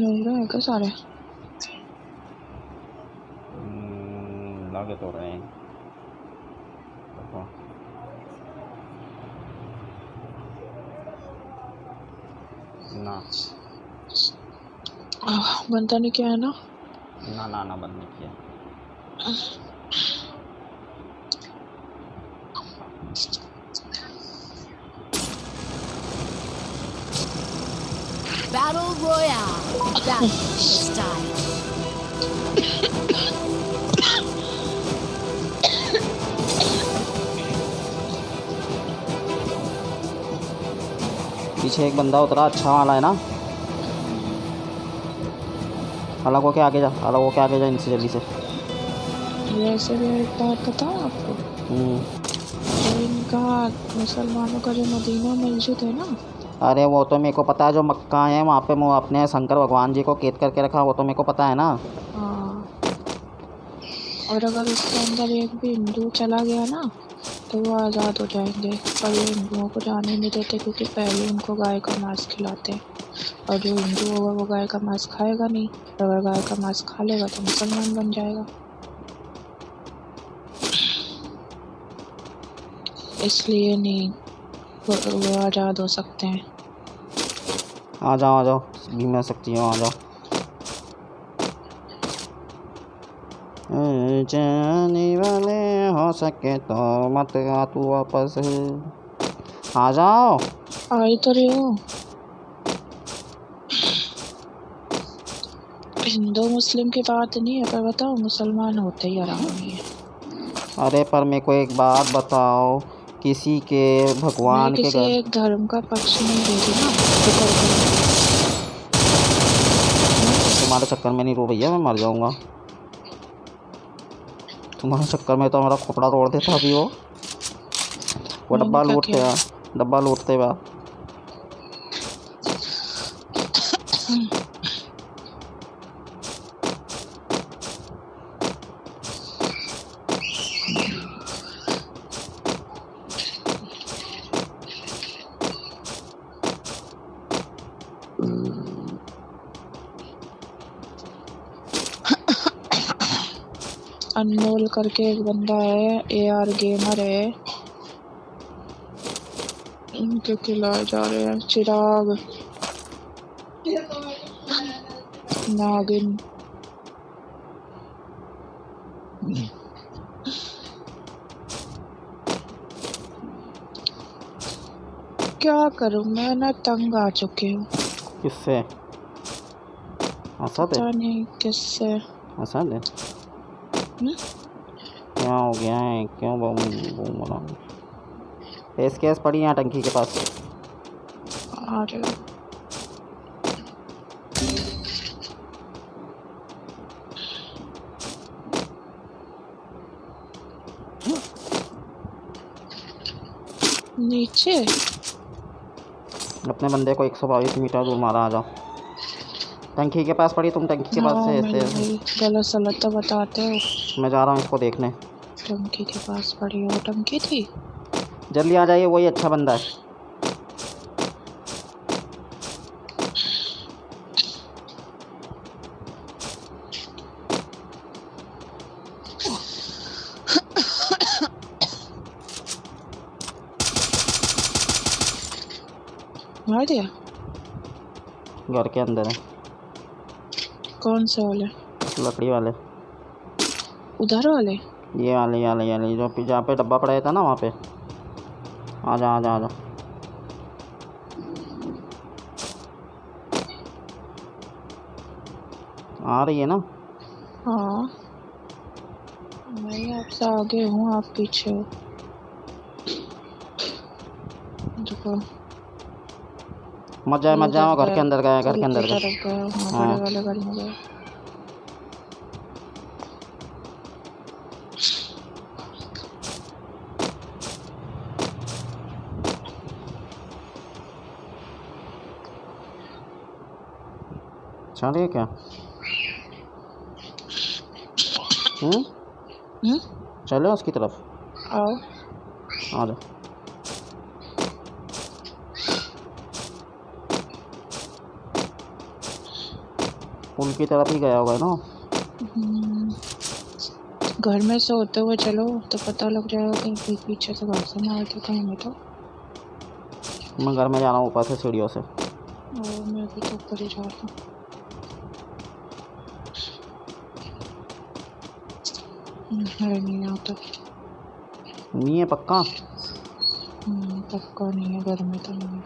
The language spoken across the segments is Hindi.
मिल रहे हैं क्या सारे? लगे तो रहे हैं। ना बनता नहीं क्या है ना? ना ना ना बंद नहीं किया। Battle Royale. Battle style. पीछे एक बंदा उतरा अच्छा वाला है ना। अलग होके आगे जा, अलग होके आगे जा इनसे जल्दी से। वैसे भी एक बात बताऊँ आपको, इनका मुसलमानों का जो मदीना मस्जिद है ना, अरे वो तो मेरे को पता है, जो मक्का है वहाँ पे वो अपने शंकर भगवान जी को कैद करके रखा, वो तो मेरे को पता है ना। हाँ, और अगर उसके अंदर एक भी हिंदू चला गया ना तो वो आज़ाद हो जाएंगे, पर ये हिंदुओं को जाने नहीं देते क्योंकि पहले उनको गाय का मांस खिलाते हैं, और जो हिंदू होगा वो गाय का मांस खाएगा नहीं, अगर गाय का मांस खा लेगा तो मुसलमान बन जाएगा, इसलिए नहीं वो आज़ाद हो सकते हैं। आ जाओ भी मैं सकती हूँ, आ जाओ। जाने वाले हो सके तो मत आ तू वापस, आ जाओ। आ ही तो रही हूँ। हिंदू मुस्लिम की बात नहीं है, पर बताओ मुसलमान होते ही आराम नहीं है। अरे पर मेरे को एक बात बताओ, किसी के भगवान मैं के किसी घर, एक धर्म का पक्ष नहीं ले रही ना, तुम्हारे चक्कर में नहीं रो भैया, मैं मर जाऊंगा तुम्हारे चक्कर में। तो मेरा खोपड़ा तोड़ देता अभी वो मैंने डब्बा क्या लूटते किया? हैं, डब्बा लूटते हुआ। अनमोल करके एक बंदा है, AR गेमर है, उनके खिलाए जा रहे हैं। चिराग, नागिन, क्या करूं मैं ना, तंग आ चुकी हूँ। किससे? असद है? पता नहीं किससे। असद है? क्या हो गया है, क्यों बम बम बम? पेस केस पड़ी यहाँ टंकी के पास। आ रहे हो? नीचे अपने बंदे को 122 मीटर दूर मारा, आ जाओ। टंकी के पास पड़ी, तुम टंकी के पास हाँ, से मैं ऐसे। गलत सलत तो बताते हो। मैं जा रहा हूँ इसको देखने। टंकी के पास पड़ी हो? टंकी थी? जल्दी आ जाइए, वही अच्छा बंदा है। मार दिया? घर के अंदर है। कौन से वाले? लकड़ी वाले, उधर वाले? ये वाले जो जहाँ पे डब्बा पड़ा था ना, वहाँ पे। आ जा आ जा आ जा। आ रही है ना? हाँ, मैं आपसे आगे हूँ, आप पीछे हो। देखो, मत जाओ, घर के अंदर गया, घर कल के की अंदर गया। तरफ गया, हाँ, हाँ बड़े वाले घर में गया। चलिए क्या? चलो उसकी तरफ। आओ। आ जाओ। पुल की तरफ ही गया होगा ना। हम्म, घर में से होते हुए चलो तो पता लग जाएगा कहीं पीछे से घर से मार दे कहीं में तो। मैं घर में जा रहा हूँ ऊपर से सीढ़ियों से। और मैं भी तो ऊपर ही जा रहा हूँ। है नहीं यहाँ तो। नहीं है पक्का। पक्का नहीं है, घर में तो नहीं है।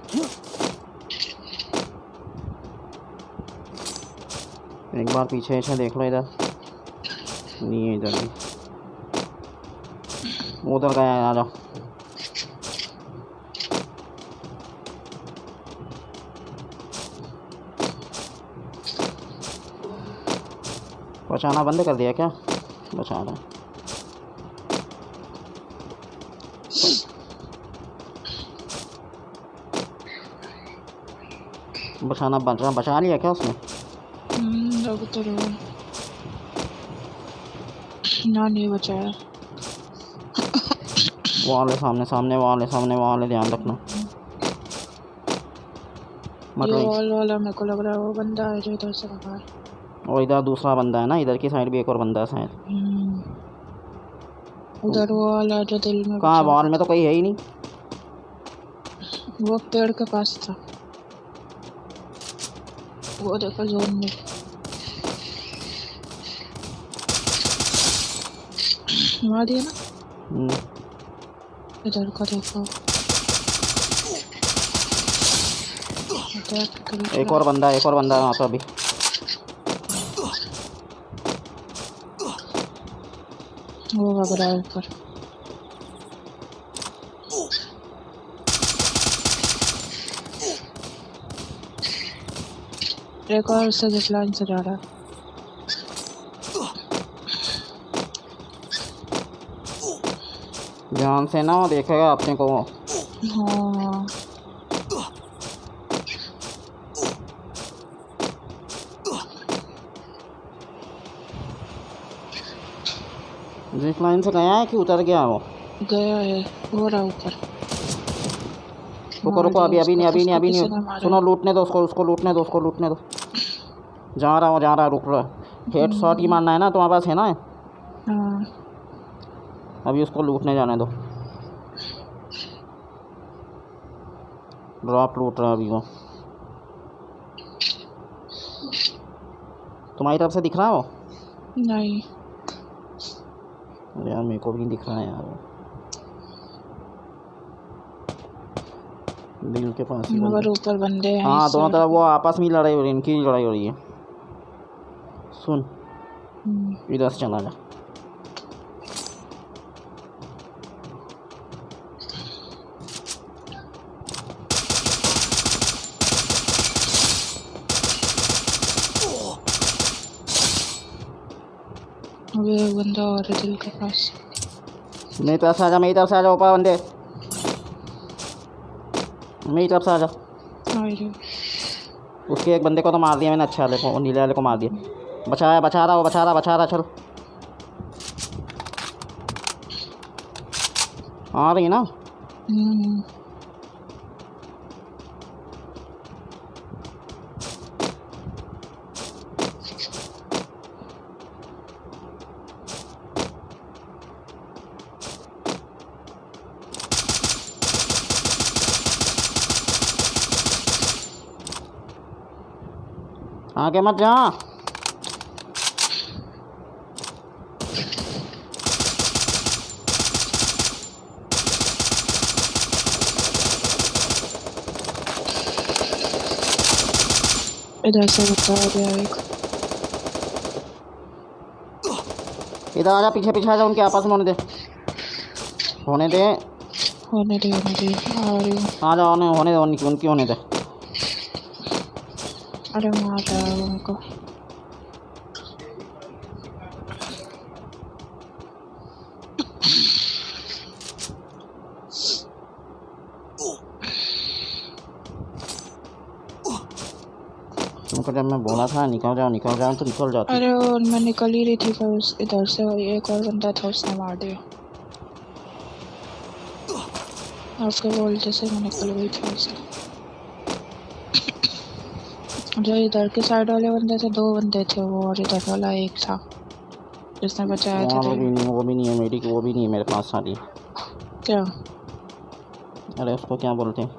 एक बार पीछे ऐसे देख लो इधर। नहीं है इधर भी। उधर गया है, आ जाओ। बचाना बंद कर दिया क्या? बचा रहा है। बचाना बचा लिया क्या उसने? अब तो रहो ना, नहीं बचाया। वाले सामने सामने वाले सामने वाले, ध्यान रखना। ये मतलब वॉल वाला मेरे को लग रहा है वो बंदा है जो इधर से बाहर। और इधर दूसरा बंदा है ना, इधर की साइड भी एक और बंदा है शायद। उधर वो वाला जो दिल में कहाँ? वॉल में तो कोई है ही नहीं। वो पेड़ के पास था। वो देखो जोन में मार दिया ना। इधर का देखो। एक और बंदा है वहाँ पर अभी। वो भाग रहा है ऊपर। एक और से जिस लाइन से जा रहा है। ध्यान से ना, वो देखेगा अपने को। हाँ जिस लाइन से गया है कि उतर गया? वो गया है, हो रहा ऊपर। रुको अभी नहीं। सुनो, लूटने दो उसको लूटने दो। जा रहा रुक रहा। हेड शॉट ही मारना है ना तुम्हारे पास, है ना? हाँ अभी उसको लूटने जाने दो। ड्रॉप लूट रहा है अभी वो। तुम्हारी तरफ से दिख रहा है वो? नहीं यार मेरे को भी दिख रहा है यार। दिल के पास ही मगर ऊपर बंदे हैं। हाँ, दोनों तरफ वो आपस में लड़ाई हो रही है, इनकी लड़ाई हो रही है। सुन, इधर से चला जा। अबे बंदा और है दिल के पास। मेरी तरफ से आ जा ऊपर बंदे। मेरी तरफ से आ जा। उसके एक बंदे को तो मार दिया मैंने, अच्छे वाले को, नीले वाले को मार दिया। बचा रहा चल। आ रही है ना? आगे मत जा। इधर से बता गया एक। इधर आ जा, पीछे आ जा, उनके आपस में होने दे। आ रही हूँ। आ जा, होने दे उनकी होने दे। अरे मार रहा है उनको। तुमको जब मैं बोला था निकल जाओ तो निकल जाती। अरे और मैं निकल ही रही थी, पर इधर से एक और बंदा था, उसने मार दिया। उसके बोलते से मैं निकल गई थी उससे। जो इधर के साइड वाले बंदे थे 2 बंदे थे वो, और इधर वाला एक था जिसने बचाया था। वो भी नहीं है मेरी, वो भी नहीं है मेरे पास सारी। क्या? अरे उसको क्या बोलते हैं,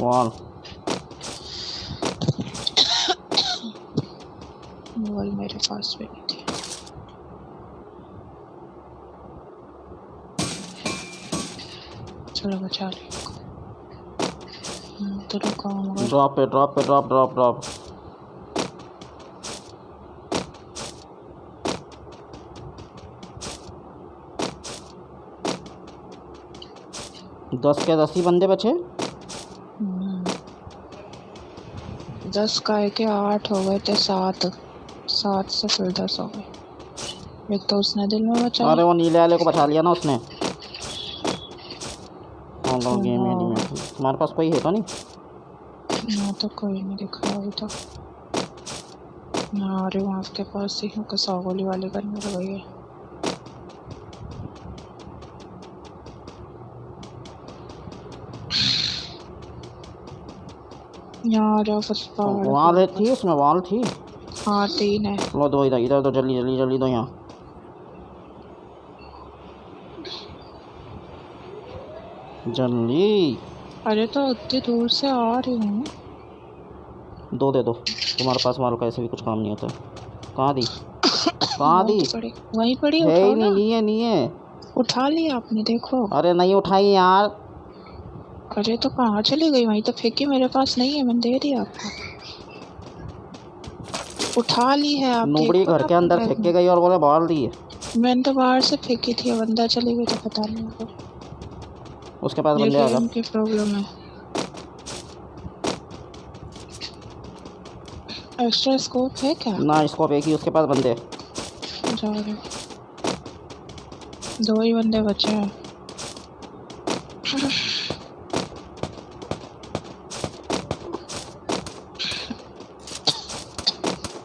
वॉल। वॉल मेरे पास भी नहीं थी। चलो बचा लिया। तो रुका हूँ। ड्रॉप पे ड्रॉप पे ड्रॉप ड्रॉप ड्रॉप। दस के 10 ही बंदे बचे। 10 का है कि 8 हो गए थे, 7 से फिर 10 हो गए। एक तो उसने दिल में बचा। अरे वो नीले वाले को बचा लिया ना उसने। गेम में तुम्हारे पास कोई है तो नहीं? ना तो कोई नहीं दिख रहा अभी तो। ना, अरे वहाँ आपके पास ही हूँ, कसा गोली वाले करने लगी है। यहाँ वॉल थी, उसमें वॉल थी। हाँ 3 है। लो दो इधर इधर, तो जल्दी जल्दी जल्दी दो यहाँ। जल्दी। अरे तो उतनी दूर से आ रही हूँ। दो दे दो, तुम्हारे पास वालों का ऐसे भी कुछ काम नहीं होता। कहाँ दी? कहाँ दी? वहीं पड़ी है ही नहीं, नहीं है। उठा लिया आपने, देखो। अरे नहीं उठाई यार। अरे तो कहाँ चली गई? वहीं तो फेंकी, मेरे पास नहीं है, मैंने दे दिया आपको। उठा ली है आप। नोबड़ी घर के अंदर फेंक के गई और बोले बॉल दी है। मैंने तो बाहर से फेंकी थी, बंदा चली गई तो पता नहीं होगा। उसके पास बंदे आ गए। उनकी प्रॉब्लम है। एक्स्ट्रा स्कोप है क्या? ना स्कोप एक ही, उसके पास बंदे। जा रहे 2 ही बंदे बचे हैं।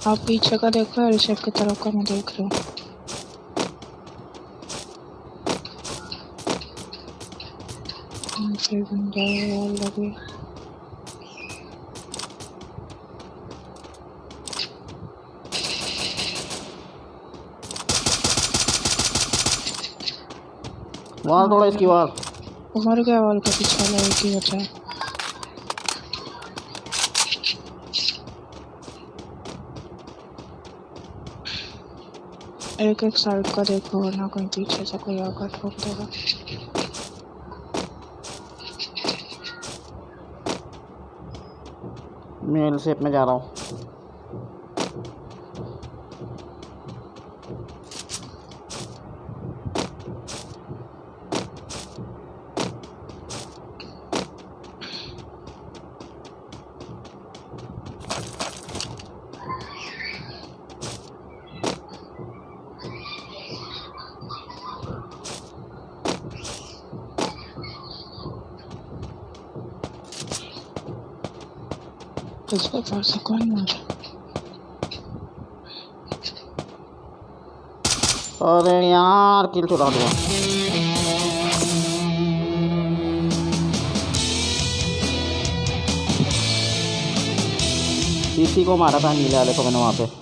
आप पीछे का देखो, रिसेप की तरफ का मैं देख रहा हूँ। फिर बंदा लगे। वॉल थोड़ा इसकी वॉल। मर गया वॉल का पीछे वाला, एक ही बचा है। एक एक साइड का देखो, वरना कोई पीछे से कोई आकर ठोक देगा। मैं एल शेप में जा रहा हूँ। इसको पास कौन मारा? अरे यार किल चुरा दिया। इसी को मारा था नीले वाले को मैंने वहाँ पे।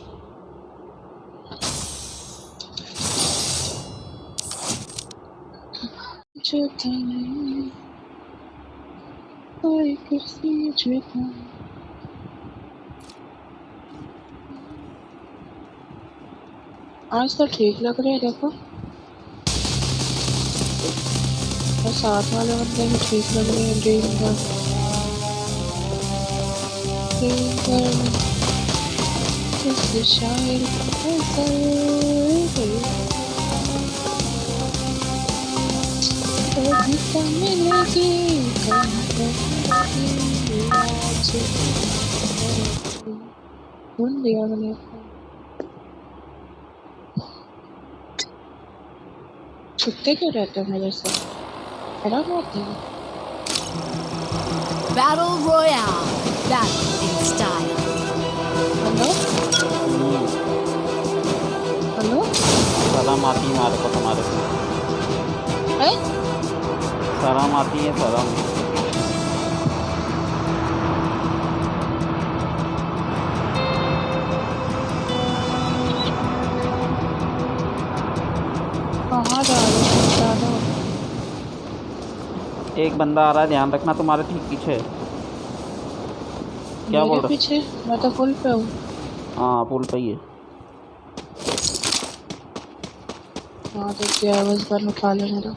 आज तो ठीक लग रहे हैं, देखो। और साथ वाले बंदे भी ठीक लग रहे हैं। दिया मैंने। छुट्टे क्यों रहते हो मेरे से? खड़ा होती है। Battle Royale. That in style. Hello hello, सलाम आती है हमारे को तुम्हारे से। है? सलाम आती है, सलाम। एक बंदा आ रहा है, ध्यान रखना, तुम्हारे ठीक पीछे। क्या बोल मेरे रहा? पीछे? मैं तो पुल पे हूँ। हाँ पुल पे ही है। हाँ तो क्या बस पर उठा ले मेरा।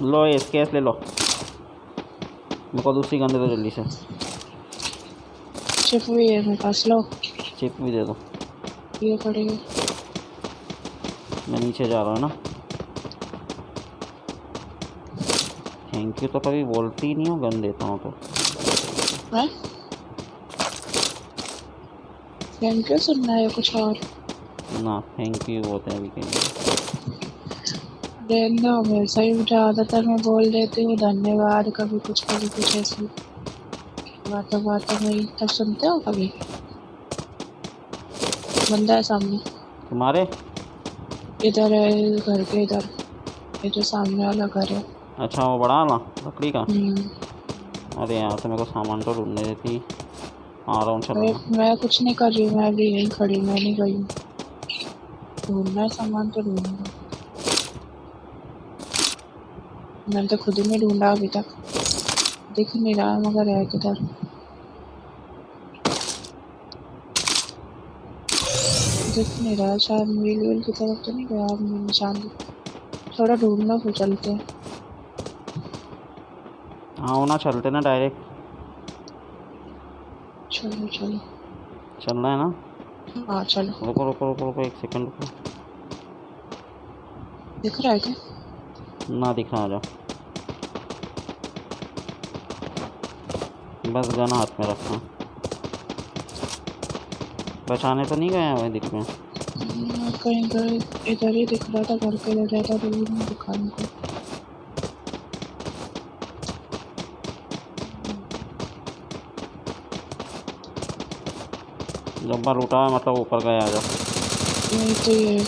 लो ये स्केस ले लो, मेरे को दूसरी गन दे दो जल्दी से। चिप भी है मेरे पास, लो। चिप भी दे दो। ये पड़ेगा। मैं नीचे जा रहा हूँ ना। थैंक यू तो कभी बोलती ही नहीं हो, गन देता हूँ तो। हैं? थैंक यू सुनना है कुछ और? ना थैंक यू होते हैं अभी कहीं। रहने दो, मैं सही ज़्यादातर मैं बोल देती हूँ धन्यवाद, कभी कुछ ऐसी बातों में ही। तब सुनते हो कभी? बंदा है सामने तुम्हारे इधर है, घर के इधर, ये जो सामने वाला घर है। अच्छा वो बड़ा वाला लकड़ी का। हम्म। अरे यहाँ से मेरे को सामान तो ढूंढने देती। आ रहा हूँ, चलो अरे ना। मैं कुछ नहीं कर रही हूँ, मैं भी यहीं खड़ी, मैं नहीं गई हूँ। ढूंढना है सामान तो ढूंढूंगा। मैंने तो खुद ही नहीं ढूंढा अभी तक, दिख नहीं रहा मगर है किधर। दिख नहीं रहा, शायद व्हील की तरफ तो नहीं गया। अब मैं निशान थोड़ा ढूंढना, फिर चलते हैं। हाँ ना, चलते ना डायरेक्ट। चलो चलो, चलना है ना। हाँ चलो। रुको रुको रुको रुको, एक सेकंड रुको। दिख रहा है क्या? ना दिखा, आ जाओ। बस गन हाथ में रखना। बचाने तो नहीं गए हैं दिख में। कहीं इधर ही दिख रहा था, घर के इधर रहता तो नहीं दिखा हमको। जब बार उठा है मतलब ऊपर गए, आ जाओ। नहीं तो ये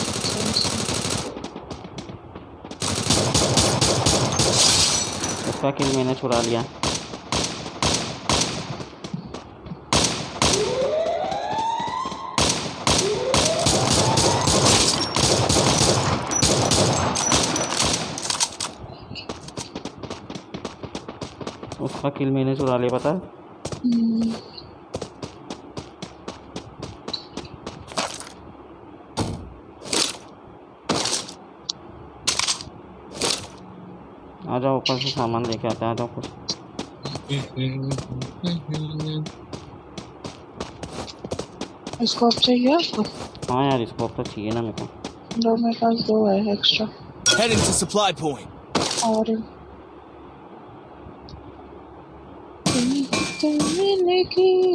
उसका किल मैंने चुरा लिया। उसका किल मैंने चुरा लिया, पता है। आ जाओ, ऊपर से सामान लेके आते हैं, आ जाओ कुछ। स्कोप चाहिए आपको? हाँ यार, स्कोप तो चाहिए ना मेरे को। दो, मेरे पास दो है extra. Heading to supply point. और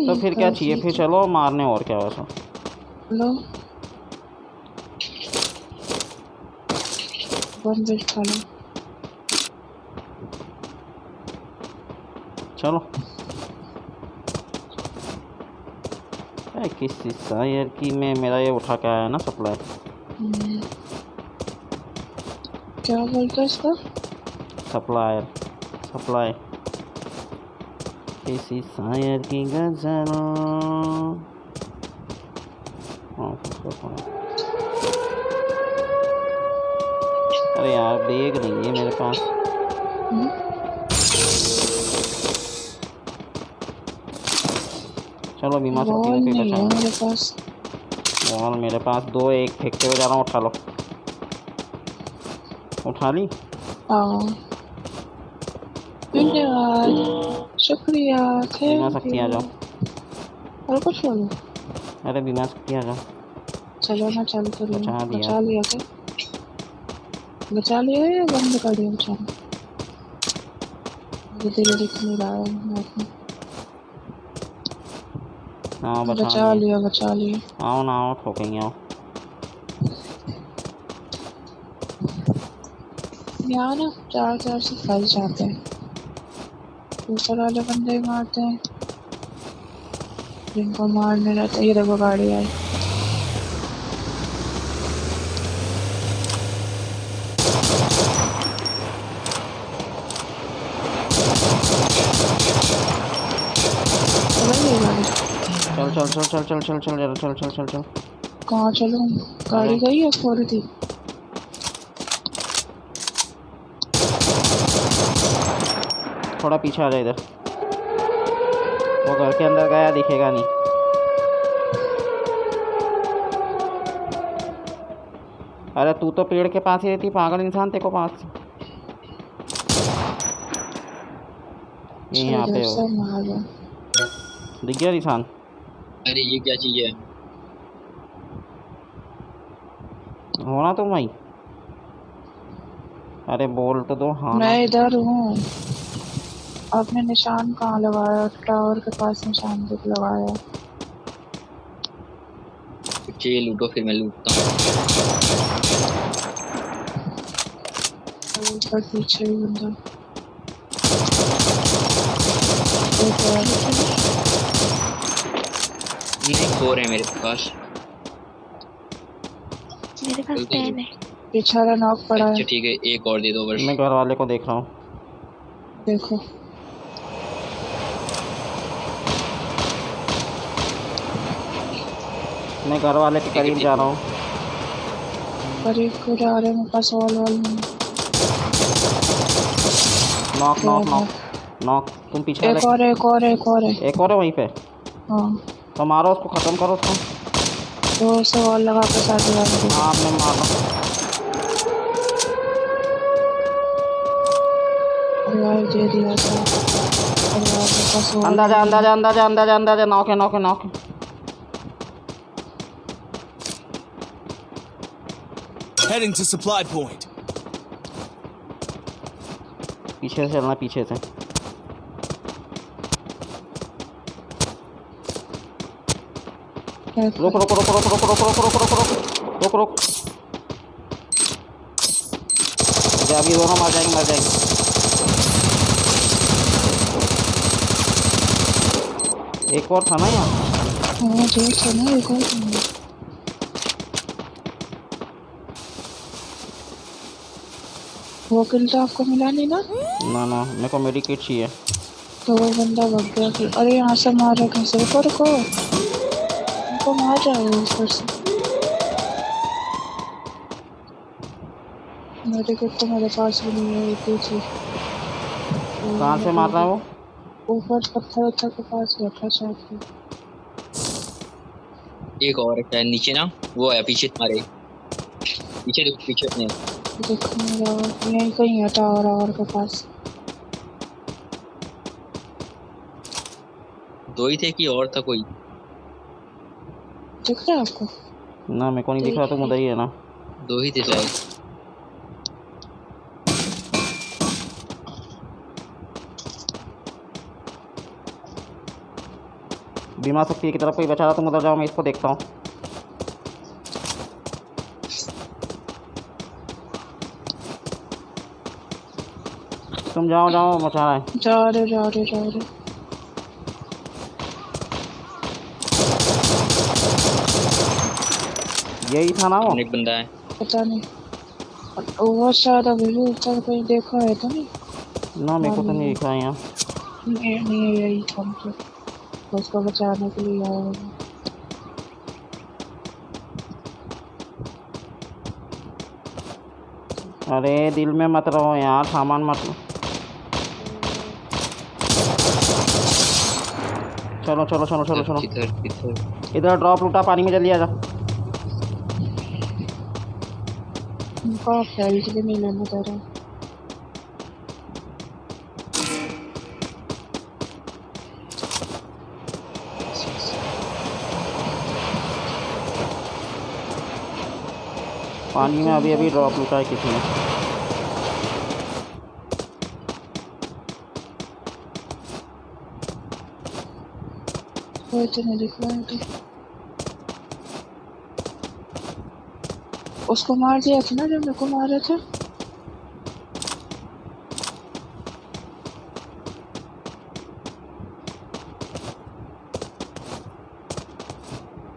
तो फिर क्या चाहिए, फिर चलो मारने, और क्या वैसा। लो बंद खा लो। चलो किस यार की मैं, मेरा ये उठा के आया ना सप्लाई। क्या बोलते हैं इसका? सप्लायर, सप्लाई किसी शायर की गजल। अरे यार बैग नहीं है मेरे पास। चलो बीमा से तीन पे बचा मेरे पास। बॉल मेरे पास दो, एक फेंकते हुए जा रहा हूँ, उठा लो। उठा ली। धन्यवाद, शुक्रिया। बीमा शक्ति आ जाओ। और कुछ बोलो? अरे बीमा शक्ति आ जाओ। चलो ना, चल तो बचा दिया। बचा लिया क्या? बचा लिया या बंद कर दिया बचाना? धीरे दिख नहीं रहा है। हाँ बचा लिया, बचा लिया। आओ ना, आओ ठोकेंगे, आओ। यहाँ ना चार से फंस जाते हैं, ऊपर वाले बंदे मारते हैं जिनको मारने रहते हैं। ये देखो गाड़ी आई। चल चल चल चल चल चल चल चल चल चल चल चल। कहाँ चलूँ? गाड़ी गई है थोड़ी थी। थोड़ा पीछे आ जा इधर, वो घर के अंदर गया दिखेगा नहीं। अरे तू तो पेड़ के पास ही रहती पागल इंसान, तेरे को पास ये यहाँ पे हो। दिख गया निशान? अरे ये क्या चीज है? होना तुम वहीं? अरे बोल तो दो। हाँ मैं इधर हूँ। आपने निशान कहाँ लगाया? टावर के पास निशान भी लगाया। ये लूटो फिर मैं लूटता हूँ। ऊपर पीछे ही बंदा। नहीं 4 है मेरे पास। मेरे पास 10 है। बेचारा नॉक पड़ा अच्छा है। ठीक है, एक और दे दो बस। मैं घर वाले को देख रहा हूँ। देखो मैं घर वाले के करीब जा रहा हूँ। करीब को जा रहे हैं। मेरे पास वॉल नहीं। Knock knock knock knock. तुम पीछे एक और एक और एक और है। एक और है वहीं पे। हाँ तो मारो उसको, ख़त्म करो उसको। तो उसे वॉल लगा के साथ लगा दो। हाँ आपने मारो। रिवाइव दे दिया था। और यार मेरे पास वॉल अंदाजा अंदाजा अंदाजा अंदाजा अंदाजा। नॉक है नॉक है नॉक है। Heading to supply point. पीछे से चलना, पीछे से। रुक रुक रुक रुक रुक रुक रुक रुक रुक रुक रुक रुक। अभी दोनों मर जाएंगे मर जाएंगे। एक और था ना यहाँ। हाँ जो था ना एक और था। वो किल तो आपको मिला नहीं ना? ना ना, मेरे को मेडिकेट चाहिए। तो वो बंदा भाग गया फिर। अरे यहाँ से मार रहे कैसे? रुको उनको मार जाओ ऊपर से। मेडिकेट तो मेरे पास भी नहीं है। एक ही चीज। कहाँ से मार रहा है वो? ऊपर पत्थर के पास बैठा शायद। एक और है नीचे ना, वो है पीछे तुम्हारे। पीछे देखो, पीछे अपने। देखो मेरा यहीं कहीं है टावर के पास। 2 ही थे कि और था कोई? दिख रहा है आपको? ना मेरे को नहीं दिख रहा। तुम उधर ही है ना? 2 ही थे शायद। बीमा शक्ति की तरफ कोई बचा रहा, तुम उधर जाओ, मैं इसको देखता हूँ। तुम जाओ जाओ, मचा रहा है। जा रहे। यही था ना वो? एक बंदा है। पता नहीं। वो शायद अभी भी ऊपर कहीं देखा है तो नहीं? ना मेरे को तो नहीं दिख रहा है यहाँ। नहीं यही था मतलब। उसको बचाने के लिए आया हूँ। अरे दिल में मत रहो यार, सामान मत लो। चलो चलो चलो चलो चलो। इधर ड्रॉप लूटा, पानी में जल्दी आ जा। उनका हेल्थ भी नहीं लेना दे रहा। पानी में अभी अभी ड्रॉप लूटा है किसी ने। कोई तो नहीं दिख रहा है। तो उसको मार दिया था ना जब मेरे को मारा था।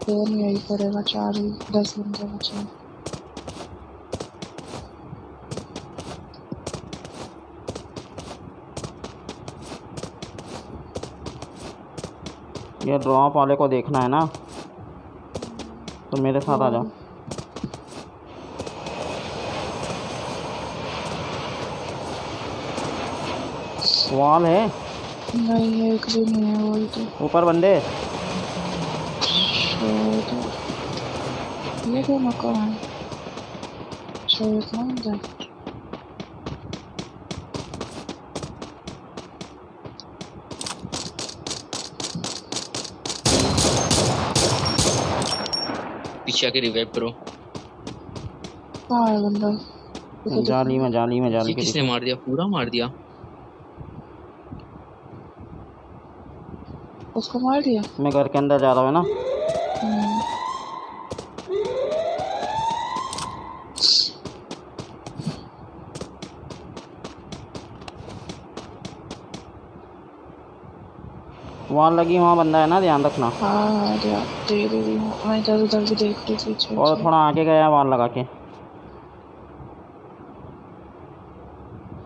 तो नहीं यही करेगा। 10 बंदे बचे। ये ड्रॉप वाले को देखना है ना, तो मेरे साथ आ जाओ। वॉल है? नहीं एक भी नहीं है वॉल तो। ऊपर बंदे? ये तो मकान शायद ना अंदर। पीछे आके रिवाइव करो। कहाँ है बंदा? जाली में, जाली में, जाली ये के किसने मार दिया? पूरा मार दिया। उसको मार दिया। मैं घर के अंदर जा रहा हूँ ना। वहाँ लगी, वहाँ बंदा है ना, ध्यान रखना। हाँ दे रही हूँ मैं, इधर उधर भी देख रही थी पीछे। और थोड़ा आगे गया वॉल लगा के।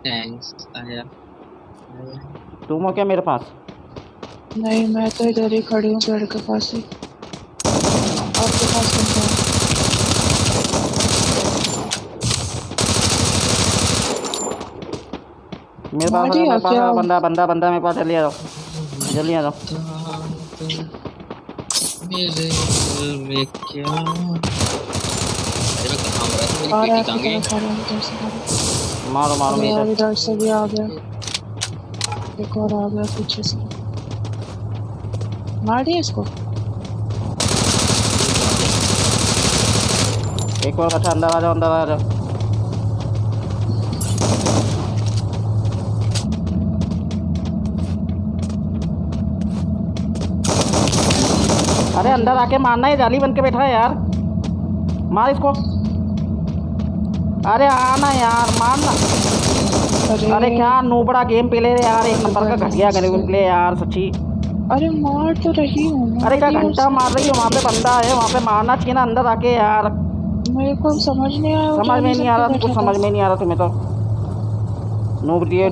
थैंक्स आया। तुम हो क्या मेरे पास? नहीं मैं तो इधर ही खड़ी हूँ पेड़ के पास ही। आपके पास बंदा है? मेरे पास बंदा बंदा बंदा मेरे पास। जल्दी आ जाओ, जल्दी आ जाओ। मेरे दिल में क्या? अरे मैं कहाँ मरा था? मेरी पेटी कहाँ गई? मारो मारो मेरे। इधर से भी आ गया, एक और आ गया पीछे से। मार दिया इसको। एक और अच्छा, अंदर आ जाओ, अंदर आ जाओ। अरे अंदर आके मारना है, जाली बन के बैठा है यार। मार इसको। अरे आना यार, मारना। अरे क्या नूबड़ा गेम प्ले यार, एक नंबर का घटिया गेम प्ले यार सच्ची। अरे मार तो रही हूँ। अरे क्या घंटा मार रही हो? वहाँ पे बंदा है, वहाँ पे मारना चाहिए ना अंदर आके यार। मेरे को समझ नहीं आया। समझ में नहीं आ रहा तुमको? समझ में नहीं आ रहा तुम्हें तो?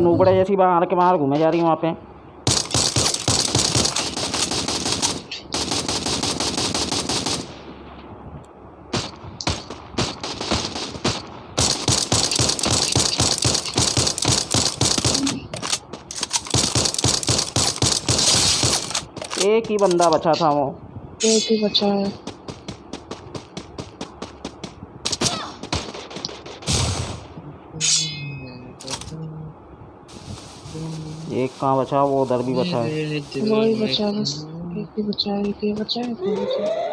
नूबड़े जैसी बाहर के बाहर घूमे जा रही हूँ वहाँ पे। एक ही बंदा बचा था, वो एक ही बचा है। एक कहाँ बचा? वो उधर भी बचा है। वो ही बचा, बस एक ही बचा है, एक ही बचा है, एक ही बचा है।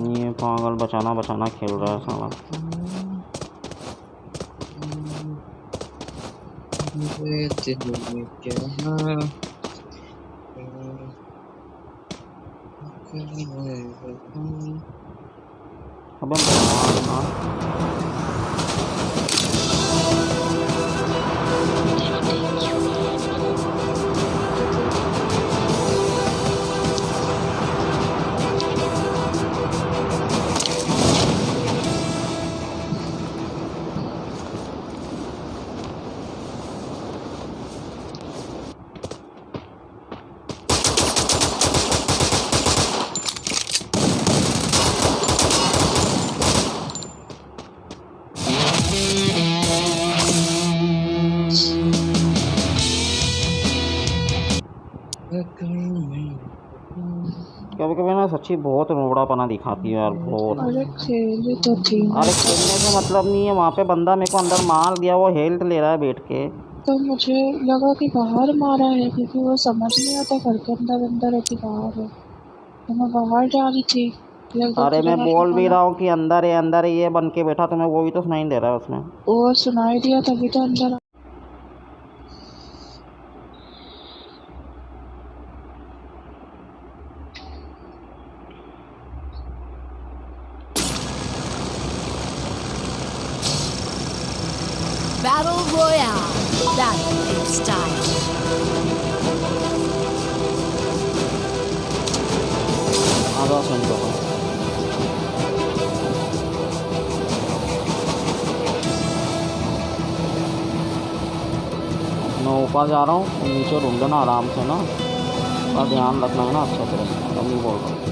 ये पागल बचाना बचाना खेल रहा है साला। अबे कभी कभी ना सच्ची बहुत रोड़ापना दिखाती है यार, बहुत। अरे खेली तो थी। अरे खेलने से मतलब नहीं है, वहाँ पे बंदा मेरे को अंदर मार दिया, वो हेल्थ ले रहा है बैठ के। तो मुझे लगा कि बाहर मारा है, क्योंकि वो समझ नहीं आता घर के अंदर है कि बाहर है, तो मैं बाहर जा रही थी। अरे मैं बोल भी रहा हूँ कि अंदर है ये बन के बैठा, तो मैं वो भी तो सुनाई दे रहा है उसमें। वो सुनाई दिया तभी तो अंदर। Battle Royale. Battle in style. आ जाओ सेंड करो। मैं ऊपर जा रहा हूँ, तुम नीचे ढूंढना आराम से ना, और ध्यान रखना है ना अच्छे से, मैं नहीं बोल रहा हूँ।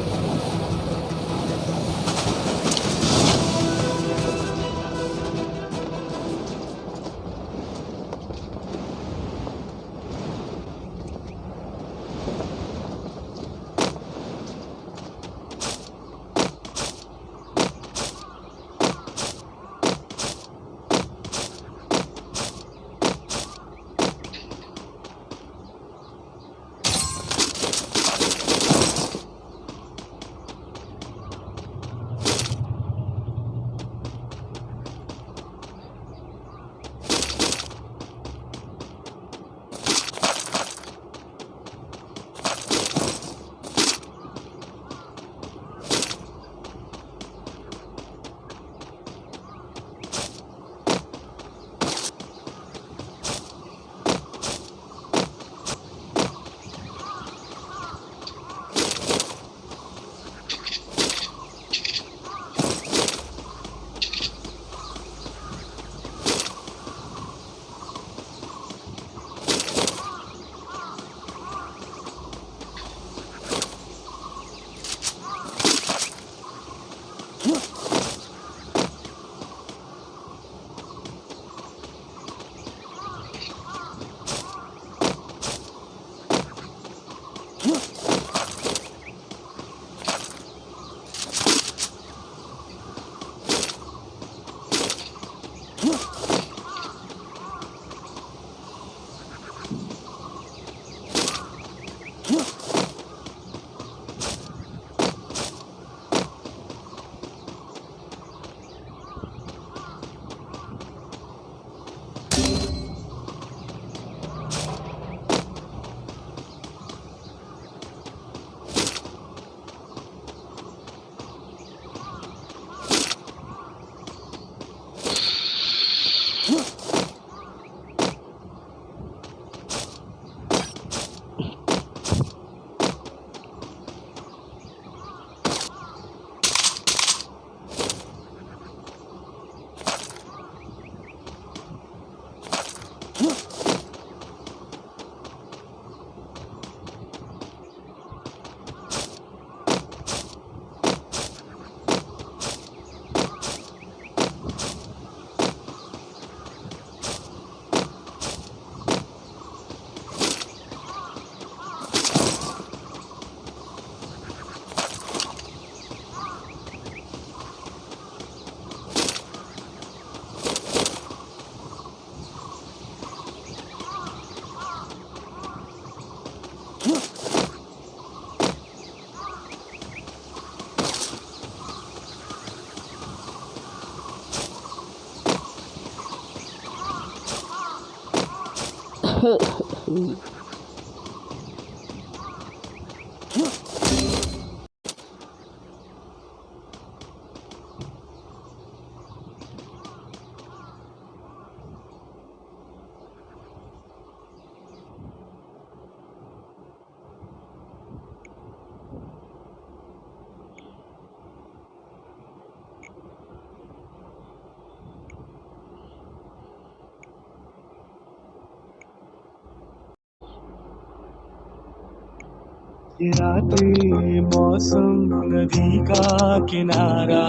ये रातें मौसम नदी का किनारा,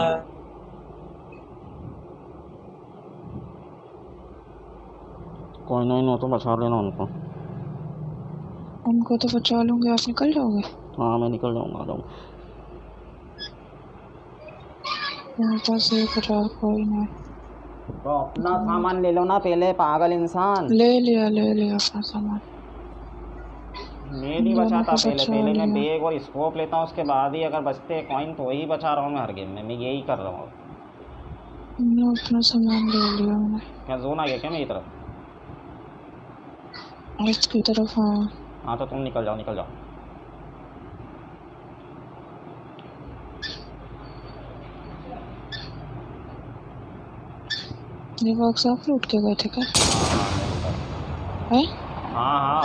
कोई नहीं, नो तो बचा लेना उनको। उनको तो बचा लूंगी, आप निकल जाओगे? हाँ मैं निकल जाऊँगा, आ जाऊँ। मेरे पास 1000 कोई नहीं। तो अपना सामान ले लो ना पहले, पागल इंसान। ले लिया अपना सामान। मैं नहीं बचाता, पहले मैं बैग और स्कोप लेता हूँ, उसके बाद ही अगर बचते कॉइन तो वही बचा रहा हूँ मैं हर गेम में, मैं यही कर रहा हूँ। मैं अपना सामान ले लिया मैंने। क्या जोन आ गया क्या मेरी तरफ? इसकी तरफ? हाँ तो तुम निकल जाओ, निकल जाओ। ये वर्कशॉप लूट के गए थे क्या? हैं? हाँ हाँ।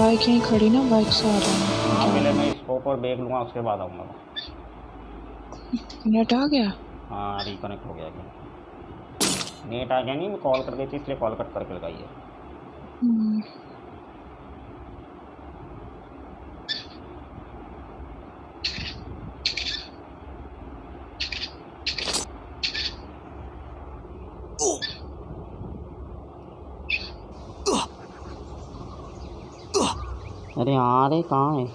बाइक यहीं खड़ी ना, बाइक से आ रहा है। हाँ पहले मैं स्कोप और बैग लूँगा, उसके बाद आऊँगा। नेट आ गया? हाँ रिकनेक्ट हो गया क्या? नेट आ गया नहीं, मैं कॉल कर गई थी इसलिए कॉल कट करके लगाई है। अरे हाँ, अरे कहाँ है?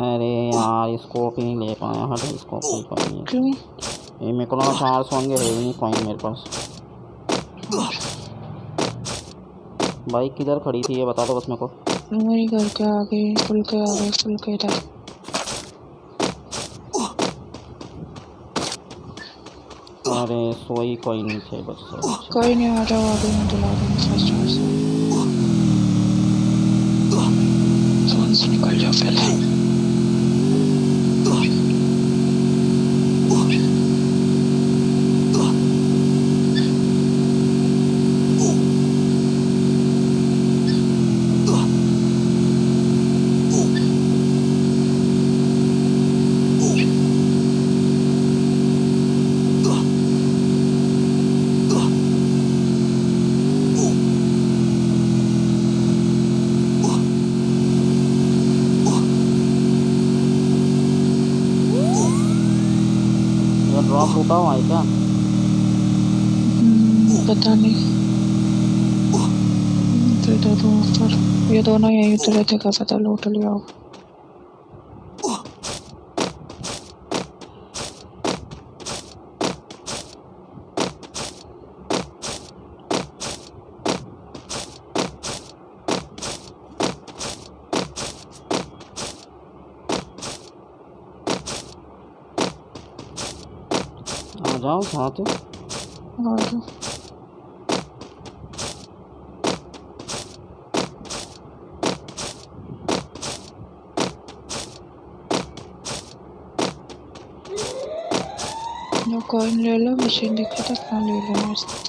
अरे यार स्कोप ही नहीं ले पाया। हट, स्कोप नहीं पाई। क्यों? ये मेरे को लगा 400 होंगे, है ही नहीं कॉइन मेरे पास। बाइक किधर खड़ी थी ये बता दो बस मेरे को। मेरी घर के आगे, पुल के आगे, पुल के इधर। अरे सोई कोई नहीं थे बस। कोई नहीं, आ जाओ आगे, मैं दिला दूँगा फर्स्ट चार्ज से। फोन से निकल जाओ पहले। ड्रॉप टूटा हुआ है क्या? पता नहीं। तो दोनों ऊपर, ये दोनों यहीं उतरे थे, क्या पता लूट लिया हो। आ जाओ साथ। और लो कॉइन ले लो, मशीन दिखे तो अपना ले लेना इसको।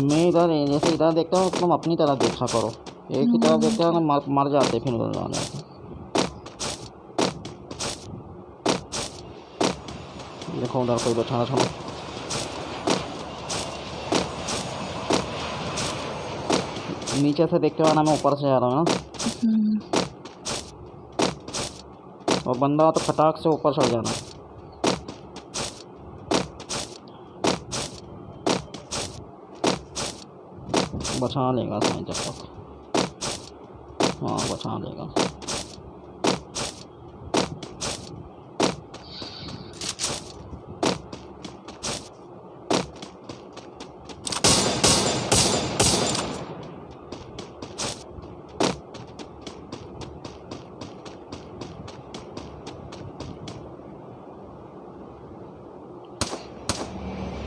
मैं इधर जैसे इधर देखता हूँ तुम अपनी तरफ देखा करो। एक ही तरफ देखते हो ना मर जाते फिर उधर जाने। देखो उधर कोई बैठा था। नीचे से देखते हो ना, मैं ऊपर से जा रहा हूँ ना। और बंदा तो फटाक से ऊपर चढ़ जाना। बचा लेगा साईं जब तक। हाँ बचा लेगा।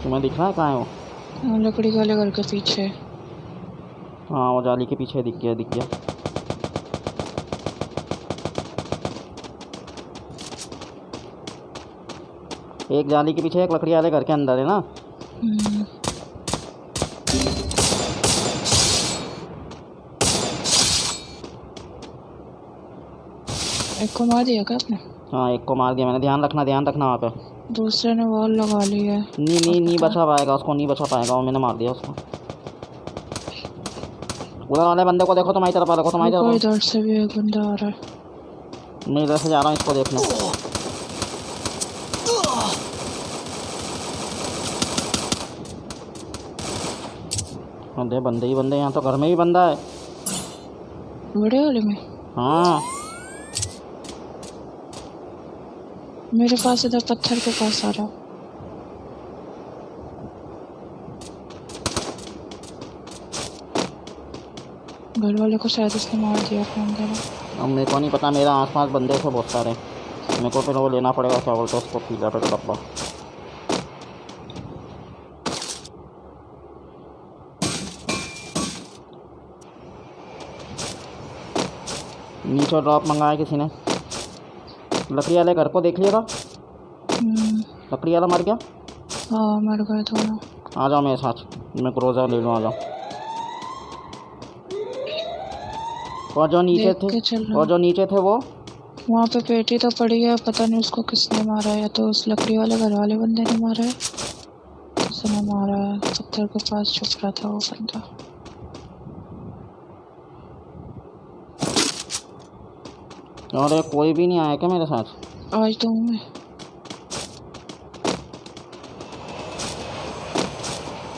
तुम्हें दिख रहा है कहाँ है वो? लकड़ी वाले घर के पीछे। हाँ वो जाली के पीछे दिख गया, दिख गया। एक जाली के पीछे, एक लकड़ी वाले घर के अंदर है ना। एक को मार दिया क्या आपने? हाँ एक को मार दिया मैंने। ध्यान रखना वहाँ पे। दूसरे ने वॉल लगा ली है। नहीं बचा पाएगा उसको, नहीं बचा पाएगा वो। मैंने मार दिया उसको। उधर वाले बंदे को देखो, तुम्हारी तरफ देखो, तुम्हारी तरफ। इधर से भी एक बंदा आ रहा है। मैं इधर से जा रहा हूँ इसको देखने। अरे बंदे ही बंदे, यहाँ तो घर में भी बंदा है। बड़े वाले में हाँ मेरे पास इधर पत्थर के पास आ रहा। घर वाले को शायद इसने मार दिया फोन करा। अब मेरे को नहीं पता, मेरा आसपास बंदे थे बहुत सारे, मेरे को फिर वो लेना पड़ेगा, क्या बोलते हैं उसको, पिज़्ज़ा पे का डब्बा। नीचे ड्रॉप मंगाया किसी ने। लकड़ी वाले घर को देख लिएगा। लकड़ी वाला मर गया। हाँ मर गए दोनों। आ जाओ मेरे साथ, मैं क्रोज़र ले लूँ, आ जाओ। और जो नीचे थे वो वहाँ पे पेटी तो पड़ी है, पता नहीं उसको किसने मारा है, या तो उस लकड़ी वाले घर वाले बंदे ने मारा है, किसने मारा है। पत्थर के पास छुप रहा था वो बंदा। और कोई भी नहीं आया क्या मेरे साथ? आज तो हूँ मैं।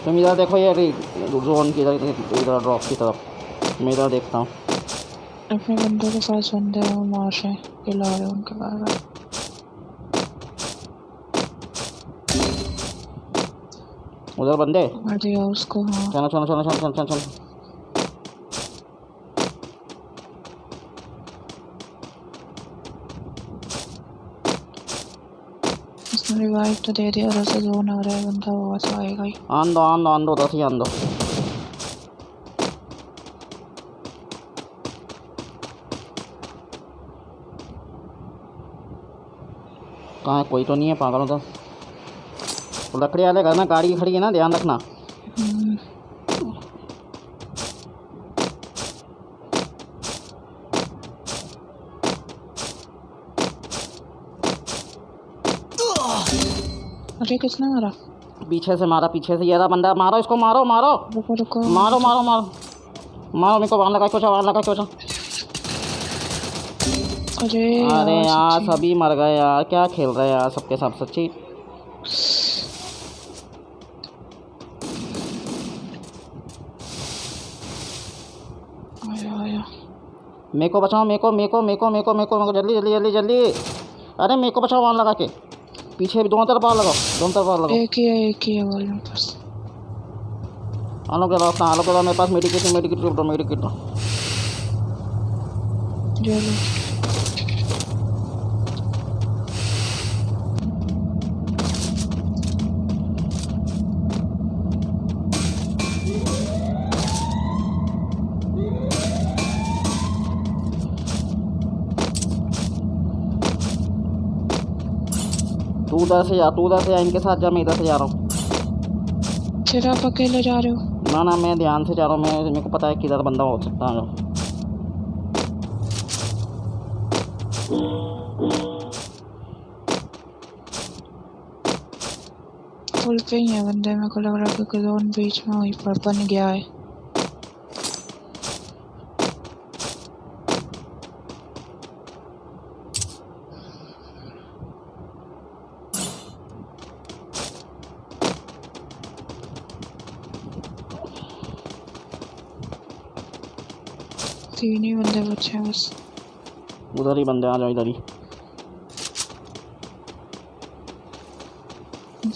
तुम इधर देखो, ये जोन की इधर ड्रॉप की तरफ, मैं इधर देखता हूँ। अपने बंदों के पास बंदे हैं, वो मार रहे हैं, हिला रहे हैं उनके बार। उधर बंदे मार दिया उसको। हाँ चलो चलो चलो चलो चलो चलो। उसने रिवाइव तो दे दिया, और ऐसे जोन आ रहा है बंदा, वो तो आएगा ही। आन दो 10 ही आन दो। कहाँ है? कोई तो नहीं है पागल उधर। तो लकड़ी वाले घर में गाड़ी खड़ी है ना, ध्यान रखना। अरे किसने मारा? पीछे से मारा, पीछे से ये रहा बंदा। मारो इसको, मारो मारो रुको रुको। मारो मारो मारो मारो, मेरे को वहाँ लगा क्यों, वहाँ लगा क्यों। अरे यार सभी मर गए यार, क्या खेल रहे हैं यार सबके सब सच्ची। आया। मेरे को बचाओ, मेरे को जल्दी जल्दी जल्दी जल्दी। अरे मेरे को बचाओ, वहाँ लगा के पीछे भी दोनों तरफ लगाओ, दोनों तरफ लगाओ। एक ही है वाले मेरे पास। आलो के रास्ता, आलो के मेरे पास मेडिकेट दो। तू उधर से जा, इनके साथ जा, मैं इधर से जा रहा हूँ। फिर आप अकेले जा रहे हो? ना मैं ध्यान से जा रहा हूँ, मेरे को पता है किधर बंदा हो सकता है। पुल पे ही है बंदे, मेरे को लग रहा है कि जोन बीच में वहीं पर बन गया है। तीन ही बंदे बचे हैं बस। उधर ही बंदे, आ जाओ इधर ही।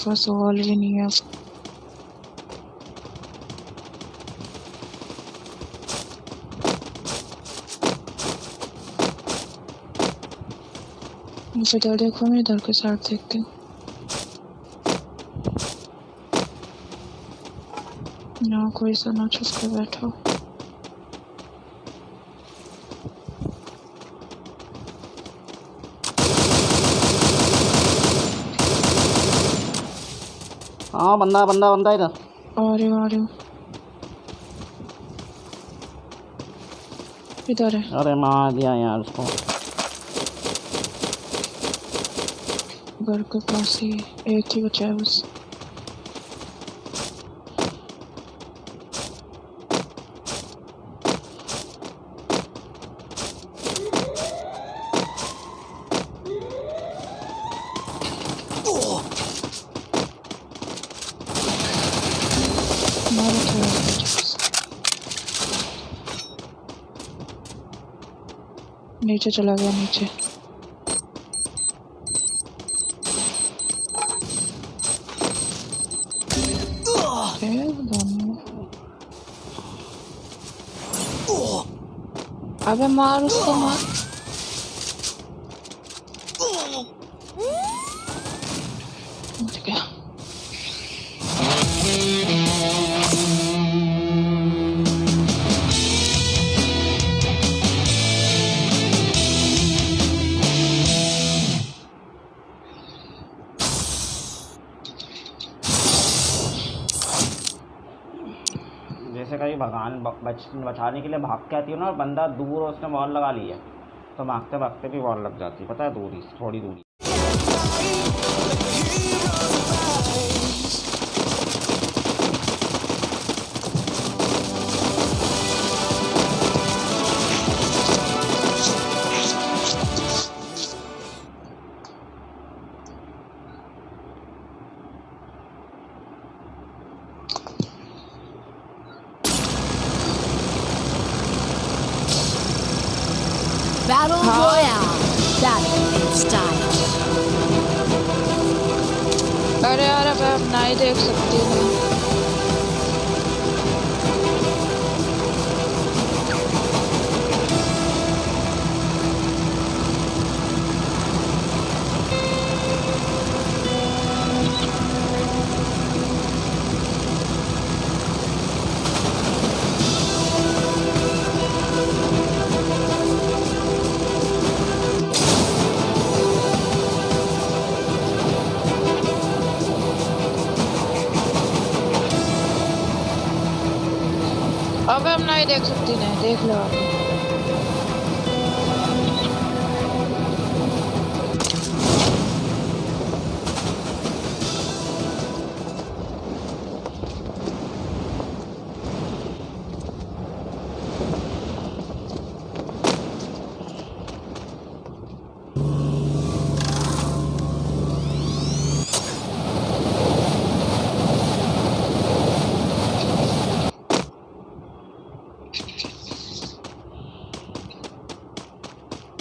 बस वॉल भी नहीं है। मुझे इधर देखो, मैं इधर के साइड देखती हूँ। यहाँ कोई सा ना छुप के बैठा हो। हाँ बंदा इधर। आ रही हूँ इधर है। अरे मार दिया यार उसको। घर के पास ही एक ही बचा है बस। नीचे चला गया, नीचे। दोनों। अबे मार उसको, मार। उठ गया। जैसे कहीं बचाने के लिए भाग के आती हो ना, बंदा दूर और उसने वॉल लगा ली है तो भागते भागते भी वॉल लग जाती है, पता है, दूरी थोड़ी दूरी। Battle Royale. Battle in style. अरे यार अब नहीं देख सकती हूँ। अब हम नहीं देख सकती, नहीं देख लो आप।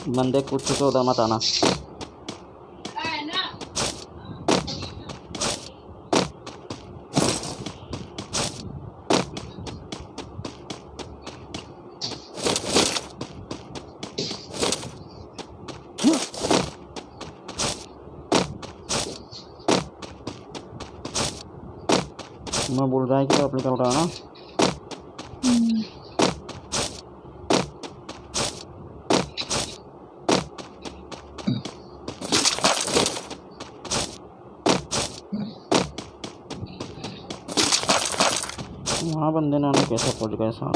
बंदे कूद चुके, उधर मत आना। मैं बोल रहा है कि अपनी कर रहा ना। वहाँ बंदे ने उन्हें कैसे पहुँच गए साथ।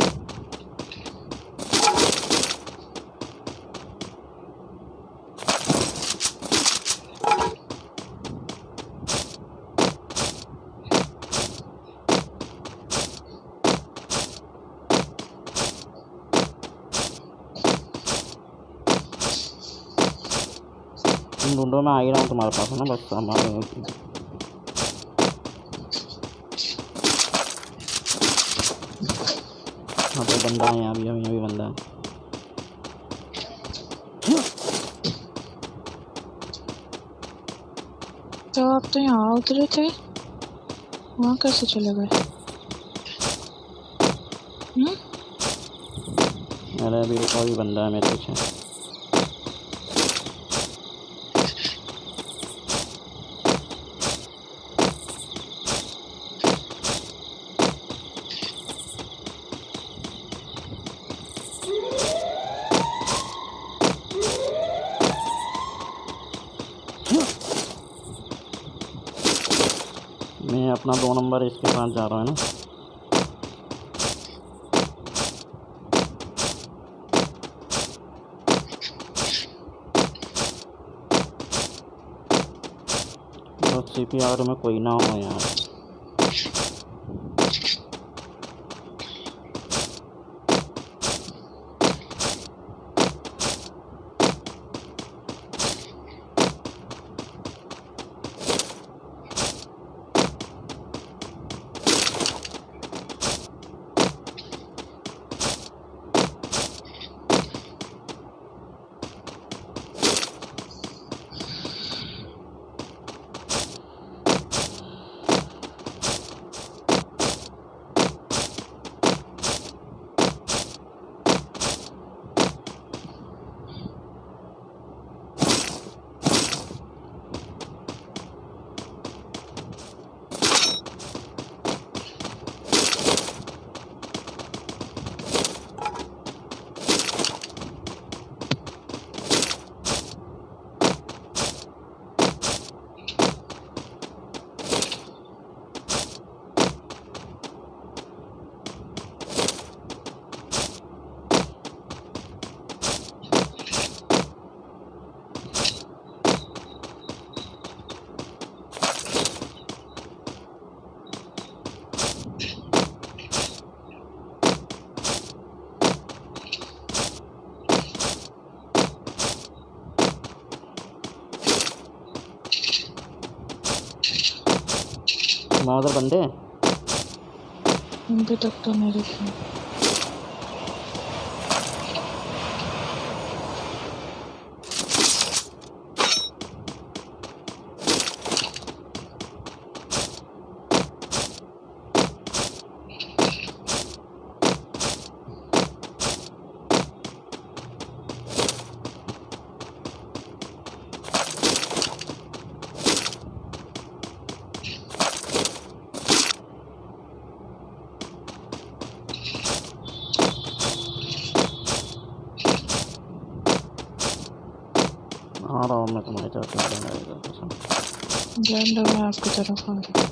तुम ढूंढो, मैं आ ही रहा हूँ तुम्हारे पास, है ना, बस हमारे। हाँ तो बंदा है यहाँ भी बंदा है। तो आप तो यहाँ उतरे थे, वहाँ कैसे चले गए? अरे अभी रुका, भी बंदा है मेरे पीछे। मैं अपना 2 नंबर इसके साथ जा रहा हूँ, है ना। बस CPR में कोई ना हो यार। वहाँ उधर बंदे हैं। अभी तक तो नहीं दिखे। आ रहा हूँ मैं तुम्हारी तरफ। जैन मैं आपकी तरफ आ रही हूँ।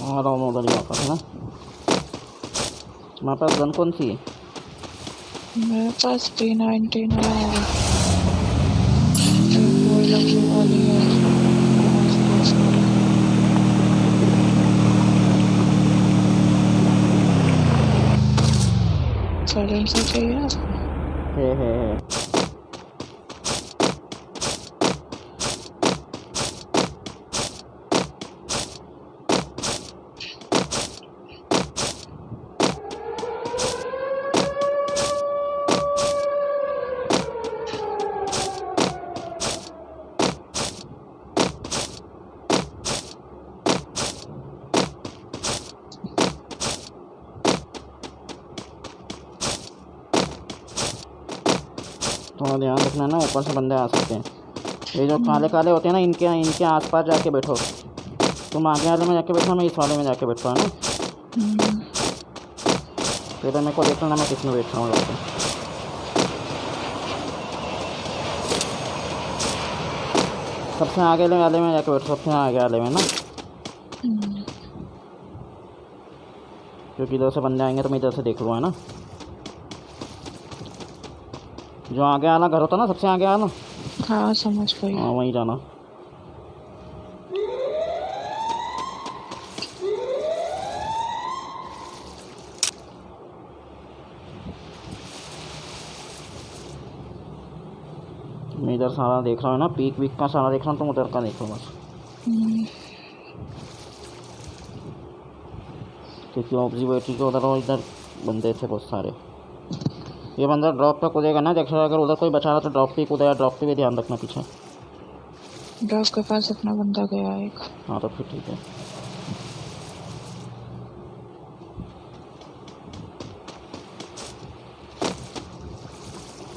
आ रहा हूँ उधर ही वापस है ना। तुम्हारे पास गन कौन सी है? मेरे पास 319 है और एक वो लगने वाली है। साइलेंसर चाहिए आपको? है। थोड़ा ध्यान रखना ना, ऊपर से बंदे आ सकते हैं। ये जो काले काले होते हैं ना, इनके आसपास जाके बैठो। तुम आगे वाले में जाके बैठो, मैं इस वाले में जाके बैठता हूँ ना। फिर मेरे को देख लेना मैं किस में बैठ रहा हूँ जाके। सबसे आगे वाले में जाके बैठो, सबसे आगे वाले में ना, क्योंकि इधर से बंदे आएंगे तो मैं इधर से देख लूँ है ना। जो आगे वाला घर होता ना, सबसे आगे वाला। हाँ समझ गई। हाँ वहीं जाना। मैं इधर सारा देख रहा हूँ ना, पीक वीक का सारा देख रहा हूँ, तुम उधर का देखो बस। क्योंकि ऑब्जर्वेटरी के उधर और इधर बंदे थे बहुत सारे। ये बंदा ड्रॉप पे कूदेगा ना, देखो अगर उधर कोई बचा रहा तो ड्रॉप पे कूदेगा। ड्रॉप पे भी ध्यान रखना पीछे। ड्रॉप के पास अपना बंदा गया एक। हाँ तो फिर ठीक है।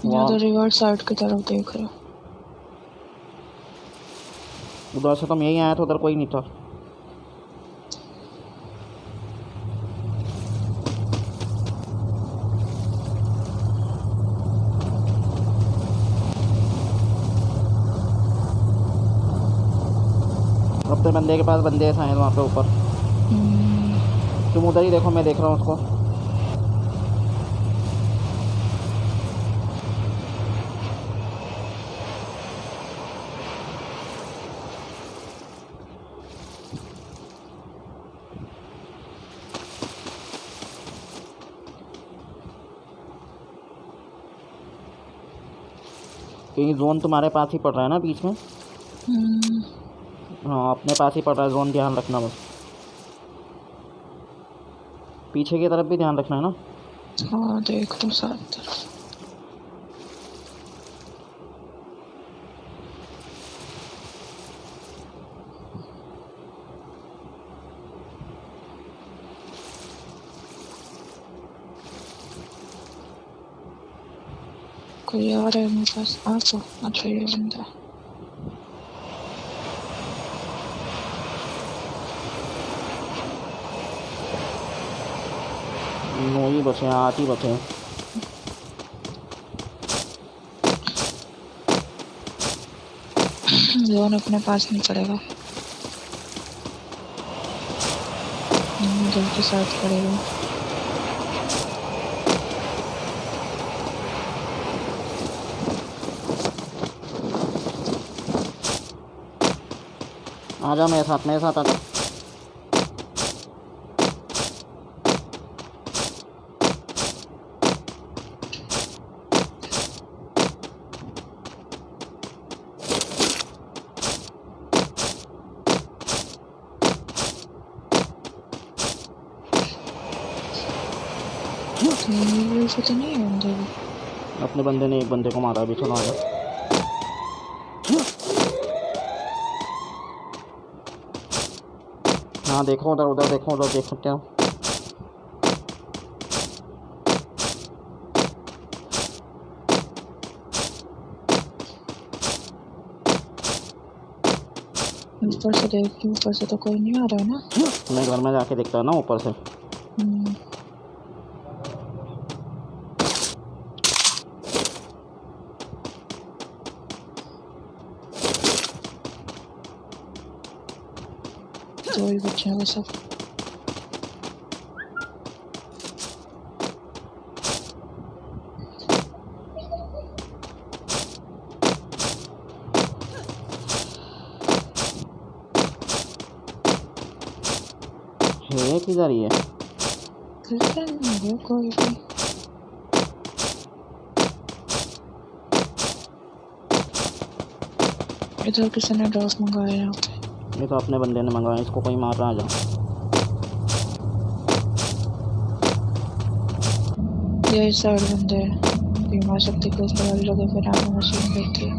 मैं तो रिवर्स साइड की तरफ देख रहा हूँ। उधर से तो मैं यही आया था, उधर कोई नहीं था। अपने बंदे के पास बंदे हैं वहाँ पे ऊपर। तुम उधर ही देखो, मैं देख रहा हूँ उसको। क्योंकि जोन तुम्हारे पास ही पड़ रहा है ना बीच में। हाँ अपने पास ही पड़ रहा है जोन, ध्यान रखना बस। पीछे की तरफ भी ध्यान रखना है ना। हाँ देख लो साथ तरफ। कोई और है मेरे पास। तो अच्छा ये बंदा है। ही बचे हैं, 8 ही बचे हैं। जोन अपने पास नहीं पड़ेगा, जल्दी साथ पड़ेगा। आजा मेरे साथ आजा। तो नहीं है बंदे भी। अपने बंदे ने एक बंदे को मारा अभी। चलो आजा। हाँ देखो उधर उधर देखो, उधर देख सकते हो। ऊपर से देख, ऊपर से तो कोई नहीं आ रहा है ना। मैं घर में जाके देखता हूँ ना ऊपर से। दो ही बच्चे हैं सब। है किधर ही है? कोई भी इधर किसी ने ड्रॉप मंगाया यहाँ पे। ये तो अपने बंदे ने मंगाया, इसको कोई मार रहा। आ जाओ। ये साइड बंदे बीमा शक्ति को उसके वाली जगह पे नाम मशीन करती है।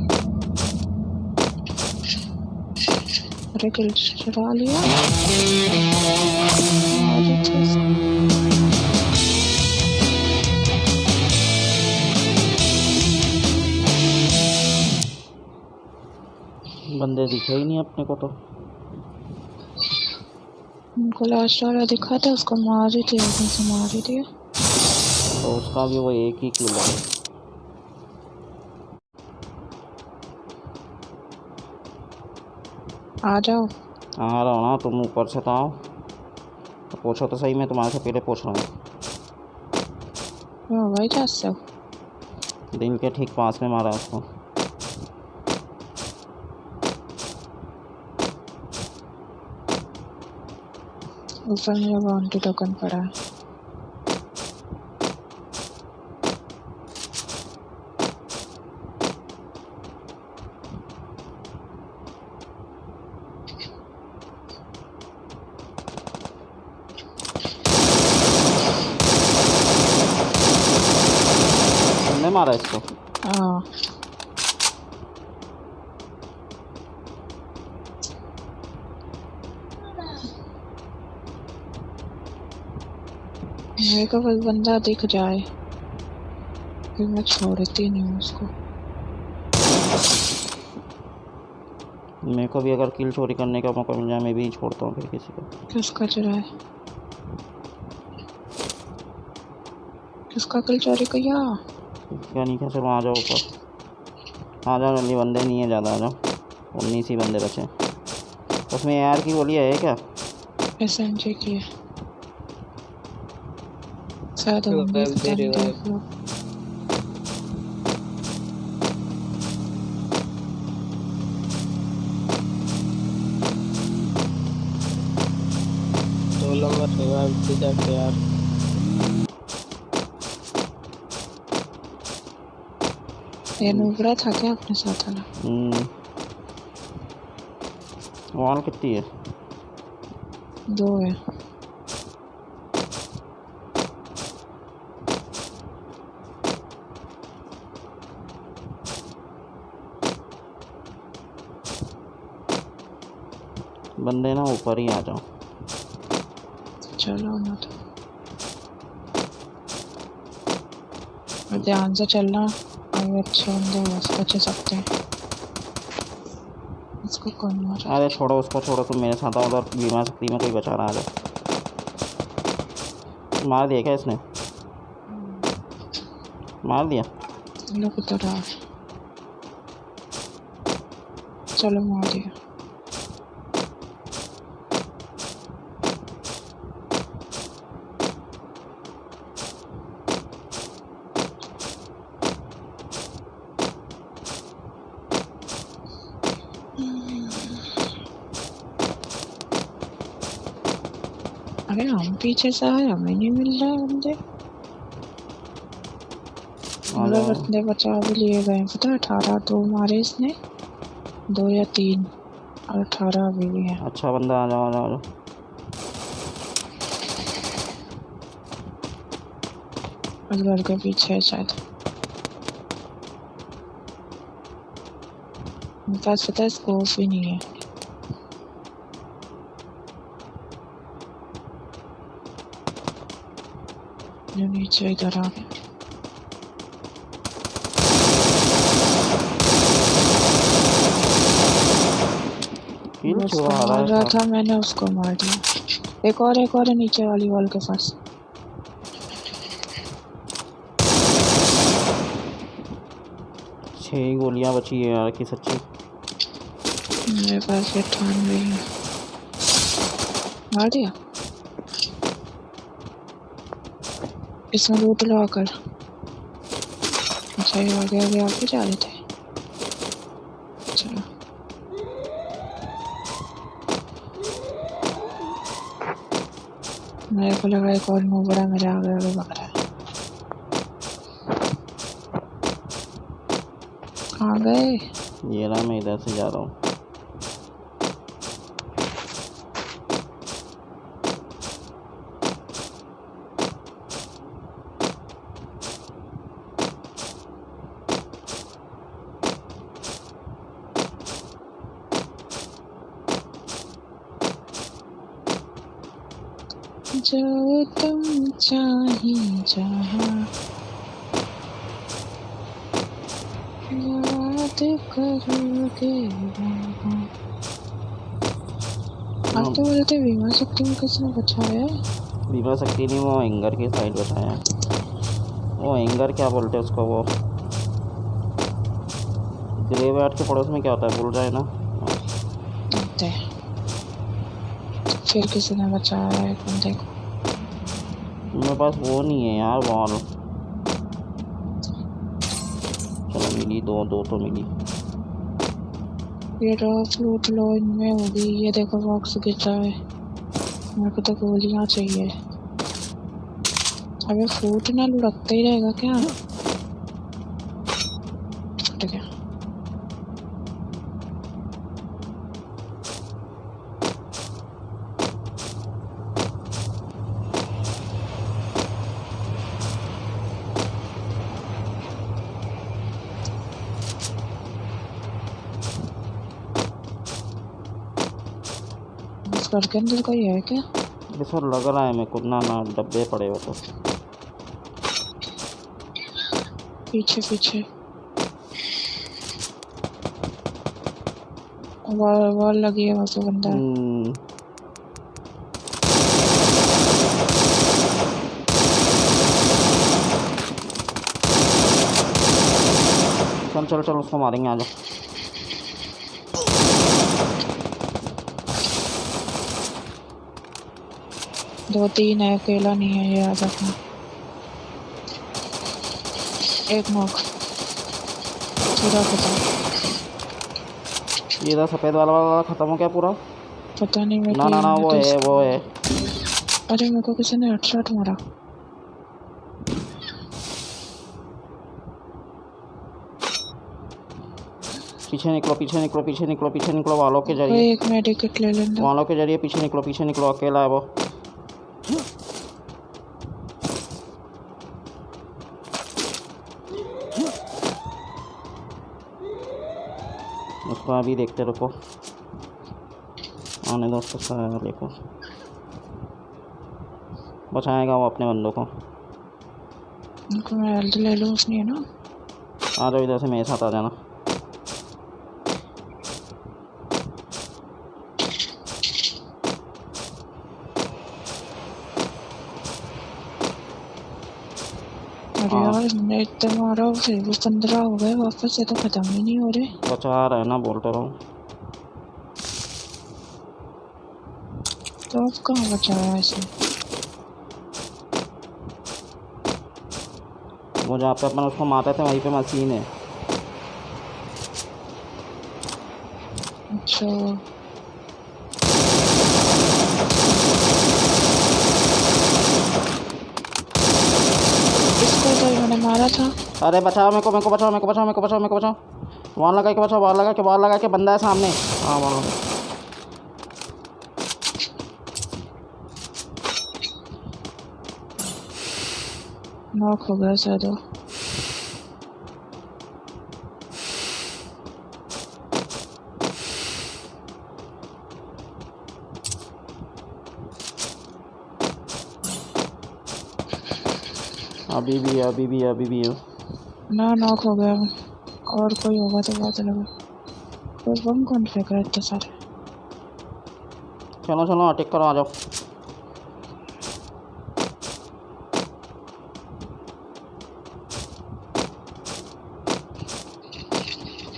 अरे किल चुरा लिया। बंदे दिखे ही नहीं अपने को तो। उनको लास्ट वाला दिखा था, उसको मार ही दिया, से मार ही दिया। तो उसका भी वो एक ही किल है। आ जाओ। आ रहा हूँ ना, तुम ऊपर से तो आओ। तो पूछो तो सही, मैं तुम्हारे से पहले पूछ रहा हूँ। भाई जा सकते हो। दिन के ठीक पास में मारा उसको। ऊपर मेरा बाउंड्री टोकन पड़ा है। तुमने मारा इसको? हाँ मेरे को कोई बंदा दिख जाए फिर मैं छोड़ती नहीं हूँ उसको। मेरे को भी अगर किल चोरी करने का मौका मिल जाए मैं भी नहीं छोड़ता हूँ फिर किसी को। किसका चुरा है? किसका किल चोरी किया? क्या नहीं क्या। चलो आ जाओ ऊपर। आ जाओ जल्दी, बंदे नहीं है ज़्यादा। आ जाओ, 19 ही बंदे बचे। उसमें यार की गोली है क्या? SMG की है शायद। होंगे पता नहीं, देख लो। जाके यार ये नुबरा था क्या अपने साथ वाला? वॉल कितनी है? 2 है। बंदे ना ऊपर ही आ जाओ। चलो ना तो ध्यान से चलना, अब अच्छे बंदे बस बच सकते हैं। इसको कौन मारा? अरे छोड़ो उसको, छोड़ो, तुम मेरे साथ आओ। उधर बीमा शक्ति में कोई बचा रहा है। मार दिया क्या इसने? मार दिया। लोग उधर आ, चलो मार दिया। अरे हम पीछे से आए, हमें नहीं मिल रहा है बंदे। मतलब बंदे बचा भी लिए गए, पता है 18 2 मारे इसने, 2 या 3 और 18 अभी भी है। अच्छा बंदा, आ जाओ आ जाओ। उस घर के पीछे है शायद। मेरे पास पता है स्कोप भी नहीं है। जो नीचे इधर आ गया। उसको मार रहा था, मैंने उसको मार दिया। एक और है नीचे वाली वॉल के पास। छह गोलियां बची है यार की सच्ची। मेरे पास 98 है। मार दिया। इसमें लूट लो आकर। अच्छा ये आगे आप ही जा रहे थे। चलो मेरे को लगा एक और मुंह बड़ा मेरे आगे आगे भाग रहा है। कहाँ गए? ये रहा, मैं इधर से जा रहा हूँ। जो तुम चाहे जहाँ याद करोगे वहाँ। आप तो बोलते बीमा शक्ति में किसने बचाया है? बीमा शक्ति नहीं, वो एंगर की साइड बचाया है। वो एंगर क्या बोलते हैं उसको, वो ग्रेवयार्ड के पड़ोस में क्या होता है भूल जाए ना। फिर किसी ने बचाया है बंदे को। मेरे पास वो नहीं है यार बॉल। चलो मिली, दो तो मिली। ये रॉफ लूट लो, इनमें होगी। ये देखो बॉक्स गिरा है। मेरे को तो गोलियां चाहिए। अबे फूट ना लुढ़कता ही रहेगा क्या? फट गया। घर के अंदर कोई है क्या? ये सर लग रहा है मेरे को। ना डब्बे पड़े हो तो। पीछे वॉल लगी है, वहाँ पे बंदा है। चल उसको मारेंगे, आ जाओ। दो तीन है, अकेला नहीं है ये, याद रखना। एक नॉक पूरा खत्म। ये इधर सफ़ेद वाला खत्म हो गया पूरा। पता नहीं मेरे ना वो है। अरे मेरे को किसी ने हेडशॉट मारा। पीछे निकलो वालों के जरिए। एक मेडिकेट ले लेना। वालों के जरिए पीछे निकलो, अकेला है वो। उसको अभी देखते रुको, आने दो उसको साले को। बचाएगा वो अपने बंदों को। उनको मैं हेल्थ ले लूँ, उसने है ना। आ जाओ इधर से, मेरे साथ आ जाना। अरे यार मैंने इतने मारा, फिर भी 15 हो गए वापस से, तो खत्म ही नहीं हो रहे। बचा रहा है ना, बोलता रहा हूँ। तो अब कहाँ बचा है ऐसे? वो जहाँ पे अपन उसको मारते थे वहीं पे मशीन है। अच्छा इसको तो मैंने मारा था। अरे बचाओ मेरे को, मेरे को बचाओ, मेरे को बचाओ, मेरे को बचाओ, मेरे को बचाओ। वॉल लगा के बचाओ, वॉल लगा के बंदा है सामने। हाँ वॉल लगा। नॉक हो गया शायद वो। अभी भी है, अभी भी है, अभी भी है। ना नॉक हो गया। और कोई होगा तो बात अलग है। तो बम कौन फेंक रहा है इतने सारे? चलो चलो अटैक करो, आ जाओ।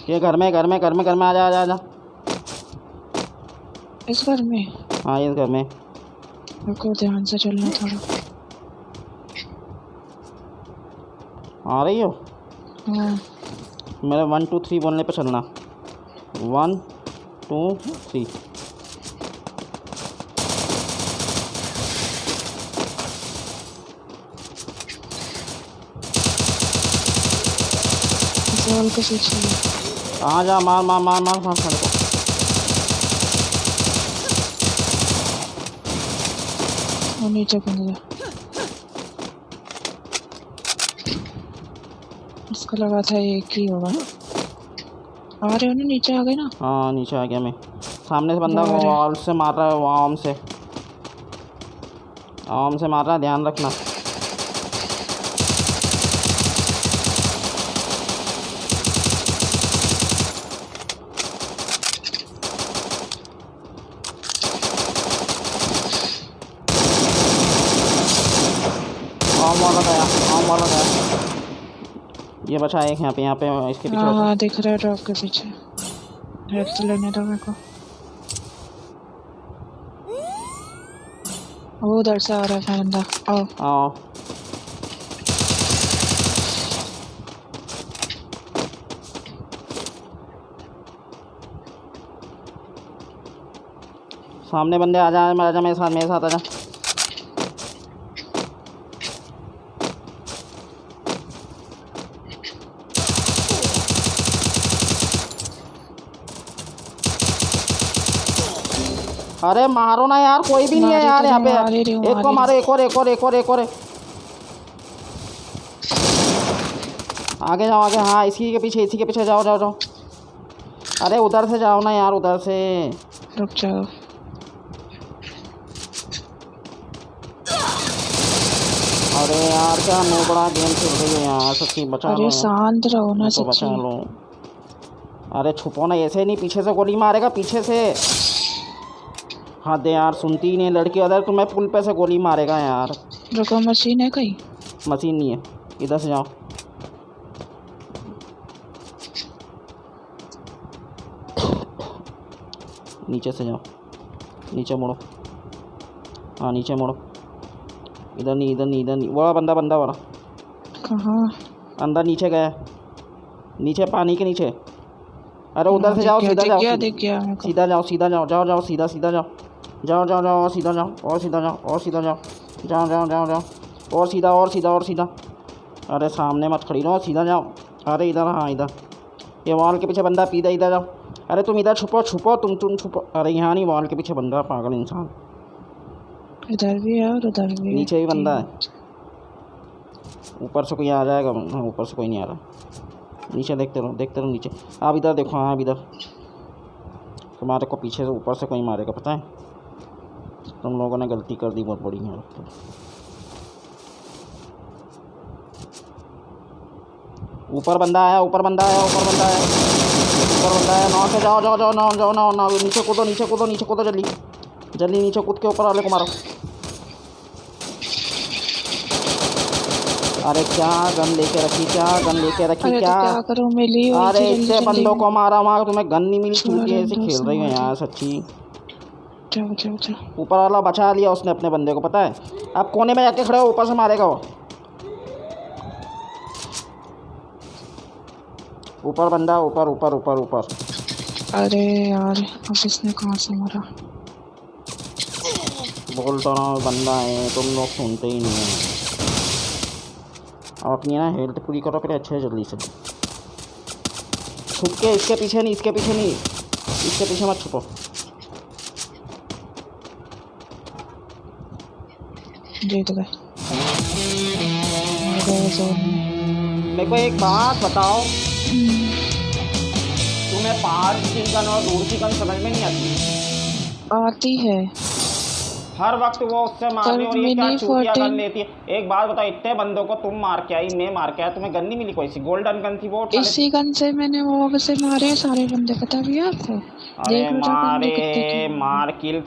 ये घर में, घर में, घर में, घर में, आ जा, आ जा, आ जा। इस घर में? हाँ इस घर में। रुको ध्यान से चलना थोड़ा। आ रही हो? हाँ मेरे 1 2 3 बोलने पे चलना। 1 2 3। वॉल के पीछे। आ जा, मार मार मार मार मार सारे को। वो नीचे कूद गया। इसको लगा था एक ही होगा। आ रहे हो ना, नीचे आ गए ना? हाँ नीचे आ गया मैं। सामने से बंदा बाहर है। वॉल से मार रहा है, वो आर्म से, आर्म से मार रहा है, ध्यान रखना। आर्म वाला गया, आर्म वाला गया। ये बचा एक यहाँ पे इसके पीछे। हाँ दिख रहा है ड्रॉप के पीछे। हेड तो लेने दो मेरे को। वो उधर से आ रहा है बंदा। आओ। आओ। सामने बंदे आ जा, मेरे साथ, मेरे साथ आ जा। अरे मारो ना यार, कोई भी नहीं है यार यहाँ पे। एक को मारो, एक और, एक और, एक और, एक और। आगे जाओ, आगे। हाँ इसी के पीछे, इसी के पीछे जाओ, जाओ, जाओ। अरे उधर से जाओ ना यार, उधर से। रुक जाओ। अरे यार क्या नोबड़ा गेम खेल रही है यार, सच्ची। बचा लो, अरे शांत रहो ना तो बचा सच्ची। लो। अरे छुपो ना, ऐसे नहीं, पीछे से गोली मारेगा, पीछे से। हाँ दे यार, सुनती ही नहीं लड़की। अगर तुम्हें पुल पे से गोली मारेगा यार। रुको, मशीन है कहीं? मशीन नहीं है, इधर से जाओ। नीचे से जाओ, नीचे मुड़ो। हाँ नीचे मुड़ो। इधर नहीं, इधर नहीं, इधर नहीं। वो बंदा, बंदा वाला कहाँ? अंदर नीचे गया, नीचे पानी के नीचे। अरे उधर से जाओ, सीधा जाओ, सीधा जाओ, सीधा जाओ, जाओ जाओ, सीधा सीधा जाओ, जाओ जाओ जाओ, और सीधा जाओ, और सीधा जाओ, और सीधा जाओ, जाओ जाओ जाओ जाओ, और सीधा, और सीधा, और सीधा। अरे सामने मत खड़ी रहो, सीधा जाओ। अरे इधर, हाँ इधर, ये वॉल के पीछे बंदा, पीधा, इधर जाओ। अरे तुम इधर छुपो, छुपो, तुम छुपो। अरे यहाँ नहीं, वॉल के पीछे बंदा, पागल इंसान। इधर भी है और उधर भी। नीचे भी बंदा है। ऊपर से कोई आ जाएगा? हाँ ऊपर से कोई नहीं आ रहा। नीचे देखते रहो, देखते रहो नीचे। आप इधर देखो, हाँ आप इधर। तुम्हारे को पीछे से ऊपर से कोई मारेगा, पता है? तुम लोगों ने गलती कर दी बहुत बड़ी है। ऊपर बंदा आया, ऊपर बंदा आया, ऊपर बंदा आया, ऊपर बंदा आया। नौ से जाओ जाओ जाओ, नौ जाओ नौ नौ, नीचे कूदो नीचे कूदो नीचे कूदो, जल्दी जल्दी नीचे कूद के ऊपर वाले को मारो। अरे क्या गन लेके रखी, क्या गन लेके रखी, अरे क्या? तो क्या करूं, मिली हुई अरे थी, जल्दी इतने जल्दी बंदों में। को मारा वहाँ, तुम्हें गन नहीं मिली, छोड़ो, क्योंकि ऐसे दो खेल रही हो मार यार दी। सच्ची। जाओ जाओ जाओ। ऊपर वाला बचा लिया उसने अपने बंदे को, पता है। अब कोने में जाके खड़े हो, ऊपर से मारेगा वो। ऊपर बंदा, ऊपर ऊपर ऊपर ऊपर। अरे यार, अब इसने कहाँ से मारा? बोलता ना बंदा है, तुम लोग सुनते ही नहीं है। अब अपनी ना हेल्थ पूरी करो पहले अच्छे जल्दी से। छुप के, इसके पीछे नहीं, इसके पीछे नहीं, इसके पीछे मत छुपो। जीत गए। मेरे को एक बात बताओ, तुम्हें पार की गन और दूर की गन समझ में नहीं आती? आती है। हर वक्त वो उससे मार रही, और ये क्या चूतिया गन लेती है। एक बात बताओ, इतने बंदों को तुम मार के आई, मैं मार के आया, तुम्हें गन नहीं मिली कोई सी? गोल्डन गन थी वो। इसी गन से मैंने वो से मारे सारे बंदे, पता भी है आपको? अरे देख लो जाकर मारे कितने किल। मार किल